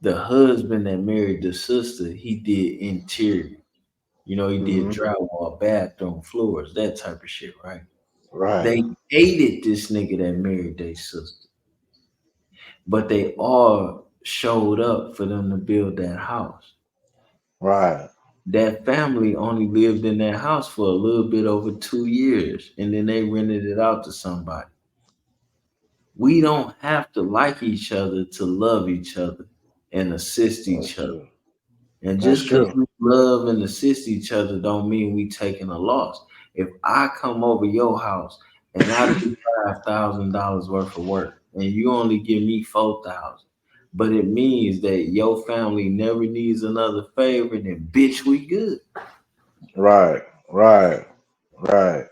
The husband that married the sister, he did interior. You know, he did Hmm. drywall, bathroom, floors, that type of shit, right? Right. They hated this nigga that married their sister, but they all showed up for them to build that house. Right. That family only lived in that house for a little bit over 2 years, and then they rented it out to somebody. We don't have to like each other to love each other and assist That's each other. true. And That's just because true. we love and assist each other don't mean we taking a loss. If I come over your house and I do $5,000 worth of work and you only give me 4,000, but it means that your family never needs another favor, then bitch, we good. Right, right, right.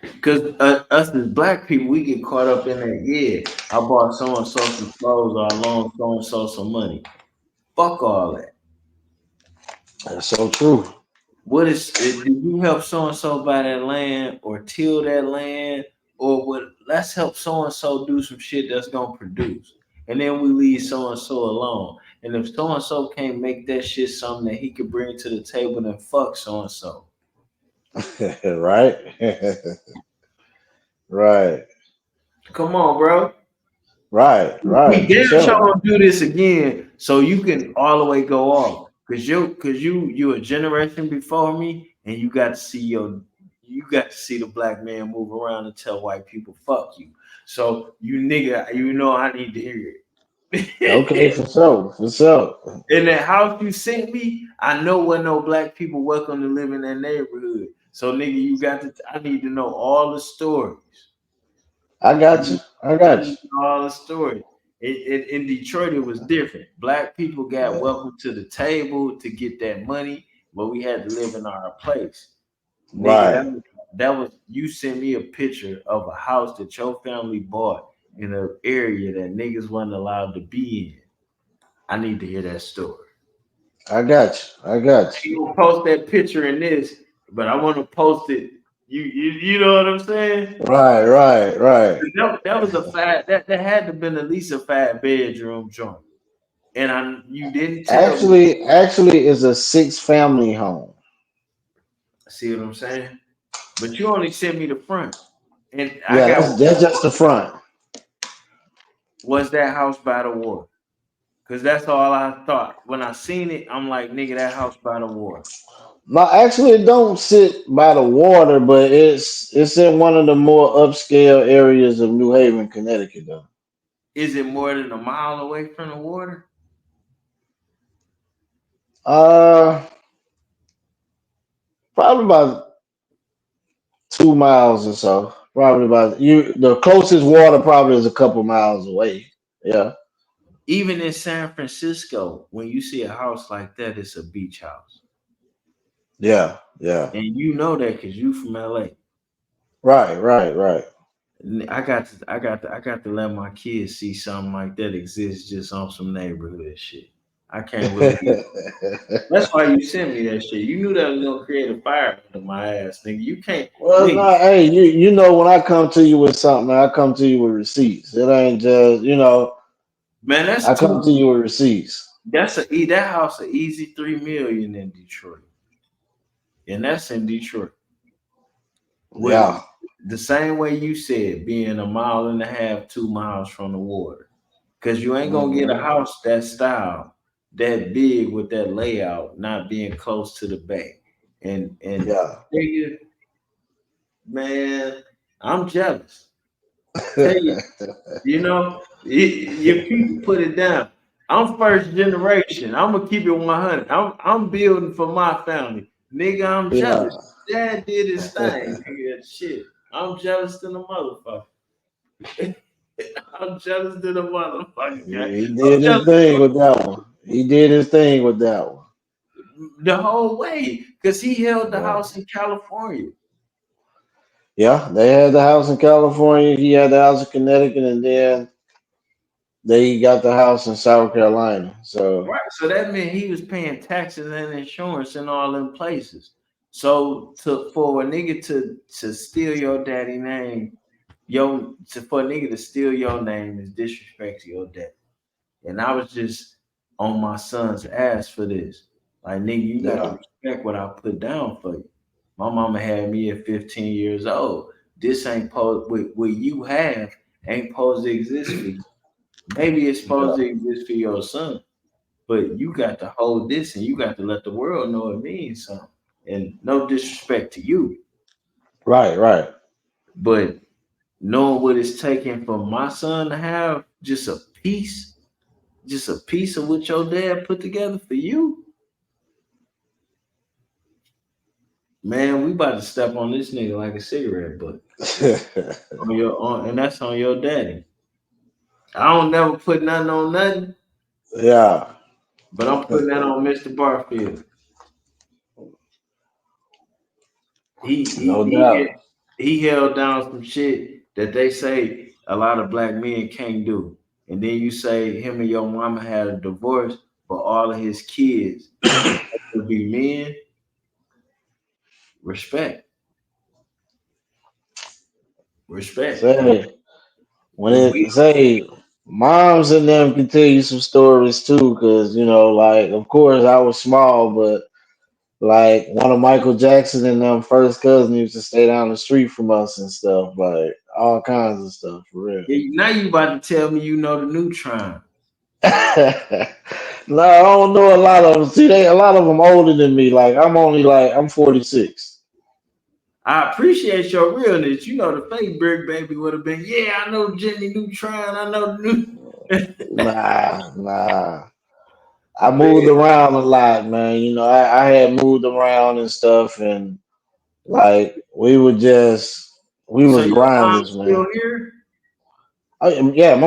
Because us as black people, we get caught up in that. Yeah, I bought so and so some clothes, or I loaned so and so some money. Fuck all that. That's so true. What is it? Did you help so and so buy that land or till that land? Or what? Let's help so and so do some shit that's gonna produce, and then we leave so and so alone. And if so and so can't make that shit something that he could bring to the table, then fuck so and so. Right, right, Come on, bro. right, We right. For damn sure sure. gonna do this again, so you can all the way go off. Cause you a generation before me, and you got to see the black man move around and tell white people fuck you. So you nigga, you know I need to hear Okay, it. for sure, for sure. In that house you sent me, I know what no black people welcome to live in that neighborhood. So nigga, I need to know all the stories. I I got you. need, I I got need to know all the story. In Detroit, it was different. Black people you. got Yeah. welcome to the table to get that money, but we had to live in our place. Nigga, Right. that was you sent me a picture of a house that your family bought in an area that niggas wasn't allowed to be in. I need to hear that story. I got you. I got You gonna post that picture in this, but I want to post it. You know what I'm saying? you. Right, right, right. That was a that had to have been at least a 5 bedroom joint. And you didn't tell me. Actually, it's a six family home. See what I'm saying? But you only sent me the front, and I Yeah, got that's just the front. was that house by the water? Cause that's all I thought when I seen it. I'm like, nigga, that house by the water. No, actually, it don't sit by the water, but it's in one of the more upscale areas of New Haven, Connecticut, though. Is it more than a mile away from the water? Uh, Probably about 2 miles or so. Probably about you. The closest water probably is a couple miles away. Yeah, Even in San Francisco, when you see a house like that, it's a beach house, yeah, yeah. and you know that because you from LA. Right, right, right. I got to let my kids see something like that exists just on some neighborhood shit. I can't believe. That's why you sent me that shit. You knew that was gonna create a fire under my ass, nigga. You can't, Well, nigga. no, hey, you know when I come to you with something, I come to you with receipts. It ain't just Man, I that's come to too. you with receipts. That house a easy 3 million in Detroit, and that's in Detroit. With Yeah, the same way you said, being a mile and a half, 2 miles from the water, because you ain't gonna get a hmm house that style, that big with that layout, not being close to the bay. And yeah. nigga, man, I'm jealous. Tell you, your people put it down. I'm first generation. I'm gonna keep it 100. I'm building for my family, nigga. I'm Yeah. jealous. Dad did his thing, nigga. Shit, I'm jealous to the motherfucker. I'm jealous to the motherfucker, guy. He I'm did his jealous thing with that one. He did his thing with that one. the whole way because he held the Yeah. house in California. Yeah, they had the house in California. He had the house in Connecticut, and then they got the house in South Carolina. So Right. So that meant he was paying taxes and insurance in all them places. So for a nigga to steal your daddy name, for a nigga to steal your name is disrespect to your dad. And I was just on my son's ass for this. Like nigga, you got to yeah, respect what I put down for you. My mama had me at 15 years old. This ain't supposed what you have ain't supposed to exist for you. Maybe it's yeah. supposed to exist for your son, but you got to hold this and you got to let the world know it means something. And no disrespect to you, Right, right. but knowing what it's taking for my son to have just a piece of what your dad put together for you, man, we about to step on this nigga like a cigarette butt. And that's on your daddy. I don't never put nothing on nothing, Yeah, but I'm putting that on Mr. Barfield. He he no he doubt. he held down some shit that they say a lot of black men can't do. And then you say him and your mama had a divorce, but all of his kids would be men. Respect, respect. Say when If we it say moms and them can tell you some stories too, because like of course I was small, but like one of Michael Jackson and them first cousins used to stay down the street from us and stuff, like all kinds of stuff for real. now you about to tell me you know the neutron. No, I don't know a lot of them. See, a lot of them older than me. Like I'm 46. I appreciate your realness. You know the fake Brick baby would have been, yeah, I know Jenny Neutron, I know the new Nah, nah. I moved man. around a lot, man. I had moved around and stuff, and like we So was your mom's grinders, still man. here? Yeah, my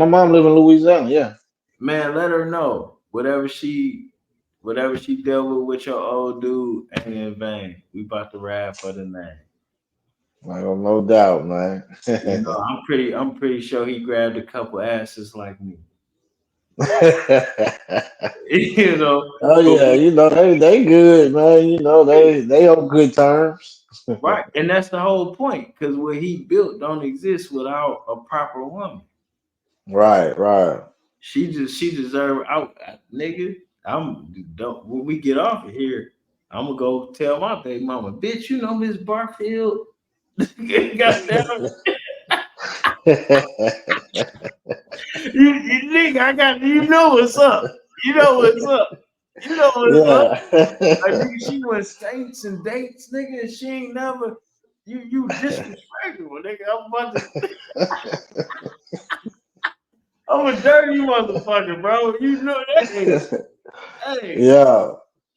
mom live in Louisiana. Yeah, Man, let her know. Whatever she dealt with your old dude ain't in vain. We about to ride for the name. like no doubt, man. You know, I'm pretty sure he grabbed a couple asses like me. You know, Oh but yeah, they good, man. They on good terms. right, and that's the whole point. Because what he built don't exist without a proper woman. Right, right. She deserve out, nigga. I'm don't when we get off of here, I'm gonna go tell my baby mama, bitch. You know Miss Barfield. Goddamn, you nigga, I got you know what's up. You know what's up. You know what's up. Yeah. Like nigga, she went states and dates, nigga, and she ain't never. You disrespectful, nigga. I'm a dirty motherfucker, bro. You know that. Hey, Yeah.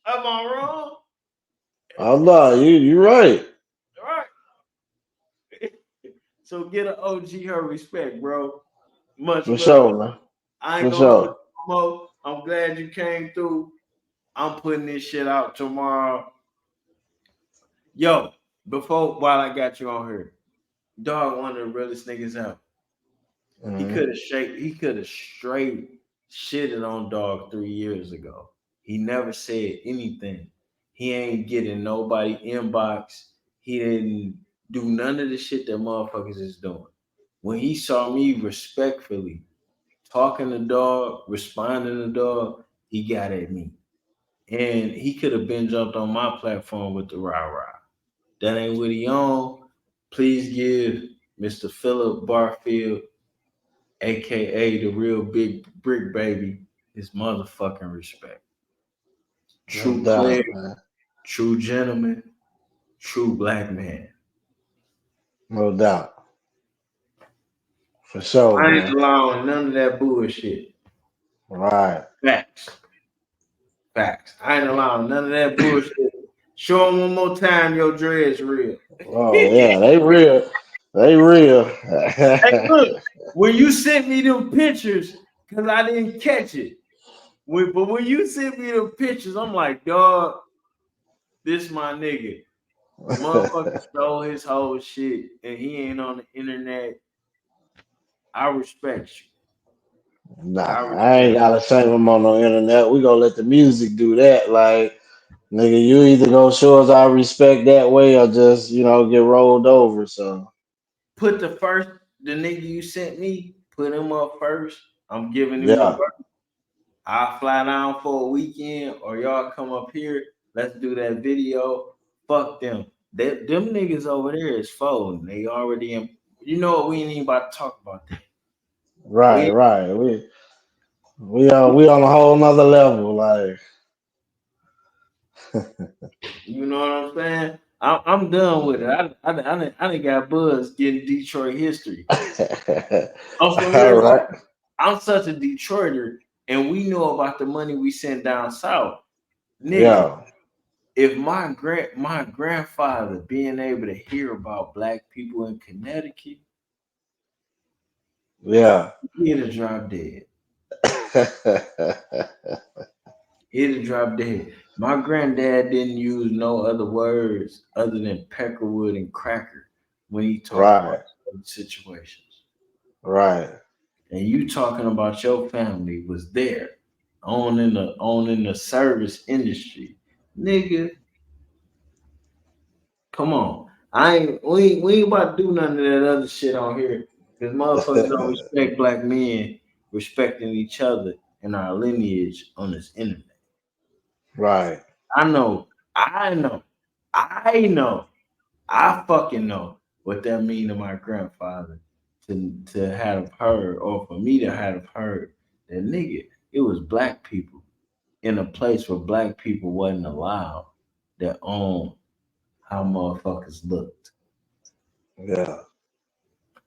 am I wrong? I'm not. You right. All right. So get an OG her respect, bro. Much For love. sure, man. I ain't For gonna hold sure. you no more. I'm glad you came through. I'm putting this shit out tomorrow. Yo, before while I got you on here, dog, one of the realest niggas out. Hmm. He could have straight shitted on dog 3 years ago. He never said anything. He ain't getting nobody inbox. He didn't do none of the shit that motherfuckers is doing. When he saw me respectfully talking to dog, responding to dog, he got at me. And he could have been jumped on my platform with the rah rah. That ain't what he on. Please give Mr. Philip Barfield, aka the real big brick baby, his motherfucking respect. No True player, doubt, man. true gentleman, true black man. No doubt. For sure, I ain't man. allowing none of that bullshit. Right. Facts. Facts. I ain't allowing none of that bullshit. Show him one more time your dreads real. Oh yeah, they real. They real. Hey, look, when you sent me them pictures, because I didn't catch it. But when you sent me them pictures, I'm like, dog, this my nigga. Motherfucker stole his whole shit and he ain't on the internet. I respect you. Nah, I I ain't respect gotta shame them on no internet. We gonna let the music do that. Like, nigga, you either gonna show us our respect that way or just, get rolled over. So put the nigga you sent me, put him up first. I'm giving him the yeah, bird. I'll fly down for a weekend or y'all come up here. Let's do that video. Fuck them. Them niggas over there is phone. They already in. You know what? We ain't even about to talk about that. right, We, right. We on a whole nother level. Like, you know what I'm saying? I'm done with it. I done got buzz getting Detroit history. I'm from all here. right, I'm such a Detroiter, and we know about the money we send down south, nigga. yeah, If my grandfather being able to hear about black people in Connecticut, Yeah. He'd have dropped dead. He'd have dropped dead. My granddad didn't use no other words other than peckerwood and cracker when he talked about Right. certain situations. Right. And you talking about your family was there, owning the service industry, nigga. Come on, we ain't about to do none of that other shit on here because motherfuckers don't respect black men respecting each other and our lineage on this internet. Right. I know, I know, I know, I fucking know what that mean to my grandfather to have heard, or for me to have heard that nigga. It was black people in a place where black people wasn't allowed that own how motherfuckers looked. Yeah.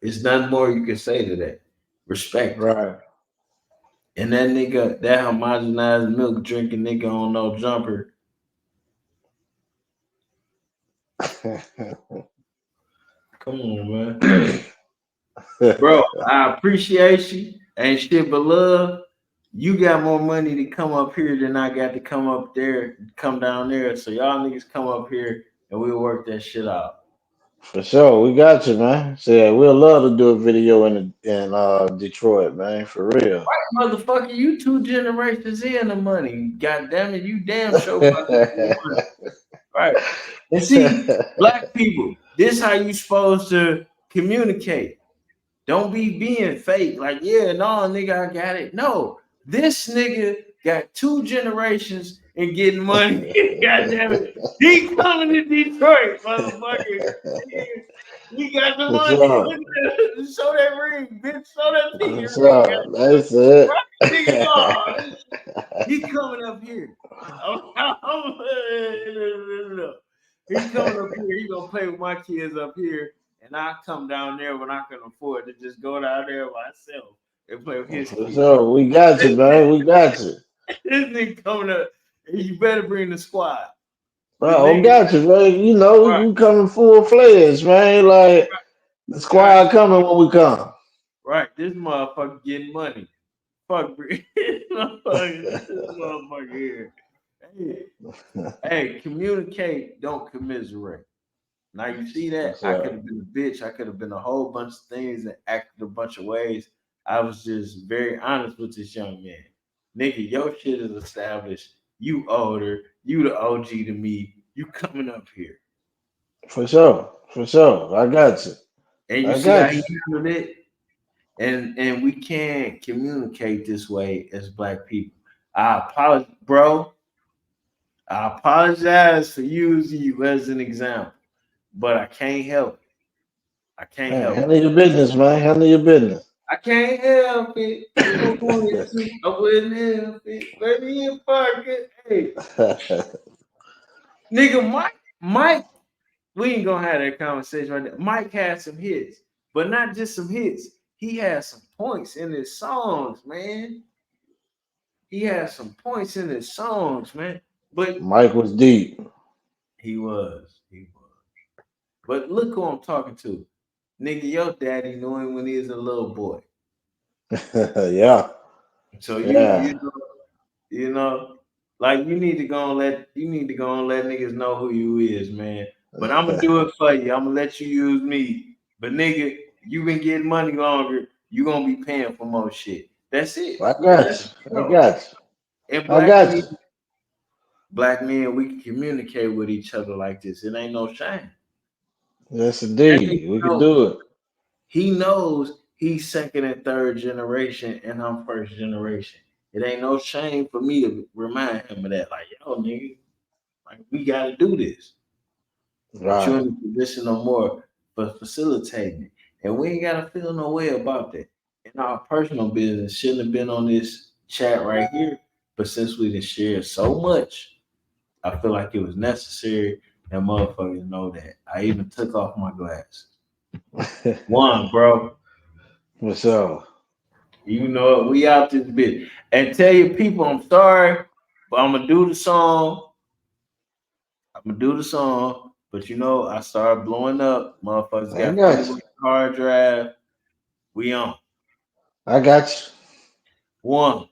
It's nothing more you can say to that. Respect it. Right. And that nigga, that homogenized milk drinking nigga on no jumper. Come on, man. Bro, I appreciate you. Ain't shit but love. You got more money to come up here than I got to come up there, come down there. So y'all niggas come up here and we'll work that shit out. For sure, we got you, man. So yeah, we'll love to do a video in Detroit, man. For real. Motherfucker, you two generations in the money. God damn it, you damn sure about to get money. Right. And see, black people, this how you supposed to communicate. Don't be being fake. Like, yeah, no, nigga, I got it. No, this nigga got two generations and getting money. God damn it. He coming to Detroit, motherfucker. He got the For money. sure. Look at that. Show that ring, bitch. Show that pinky For ring. sure. That's it. Right, nigga, no. He coming up here. He coming up here. He gonna play with my kids up here, and I come down there when I can afford to just go down there myself and play with his For kids. sure. We got you, man. We got you. This nigga coming up, and you better bring the squad. The Bro, we nigga, got you, man. You know, right, we coming full fledged, man. Like the right, squad coming when we come. right. This motherfucker getting money. Fuck, this motherfucker here. Hey, hey, communicate, don't commiserate. Now you see For that I could sure. have been a bitch. I could have been a whole bunch of things and acted a bunch of ways. I was just very honest with this young man. Nigga, your shit is established. You older. You the OG to me. You coming up here. For sure. For sure. I got you. And you I see how got he you. handled it? And we can't communicate this way as black people. I apologize, bro. I apologize for using you as an example, but I can't help it. I can't Hey, help it. handle your business, man. Handle your business. I can't help it. If I wanted to, I wouldn't help it. Baby, if I could. Hey, nigga, Mike, we ain't gonna have that conversation right now. Mike had some hits, but not just some hits. He had some points in his songs, man. He had some points in his songs, man. But Mike was deep. he was. But look who I'm talking to. Nigga, your daddy knew him when he was a little boy. Yeah. So Yeah. you know, like you need to go and let niggas know who you is, man. But I'm gonna do it for you. I'm gonna let you use me. But nigga, you been getting money longer. You gonna be paying for more shit. That's it. I And got let's you. I go. got you. And I got you. black men, we can communicate with each other like this. It ain't no shame. Yes, That nigga indeed. We can know do it. he knows he's second and third generation, and I'm first generation. It ain't no shame for me to remind him of that. Like, yo, nigga, like we gotta do this. But you're Right. in a position no more for facilitating it. And we ain't gotta feel no way about that. In our personal business, shouldn't have been on this chat right here. But since we done shared so much, I feel like it was necessary and motherfuckers know that. I even took off my glasses. One, bro. For sure. You know it. We out this bitch. And tell your people I'm sorry, but I'm gonna do the song. I'm gonna do the song. But I started blowing up. Motherfuckers I got got you. feelings, hard drive. We on. I got One,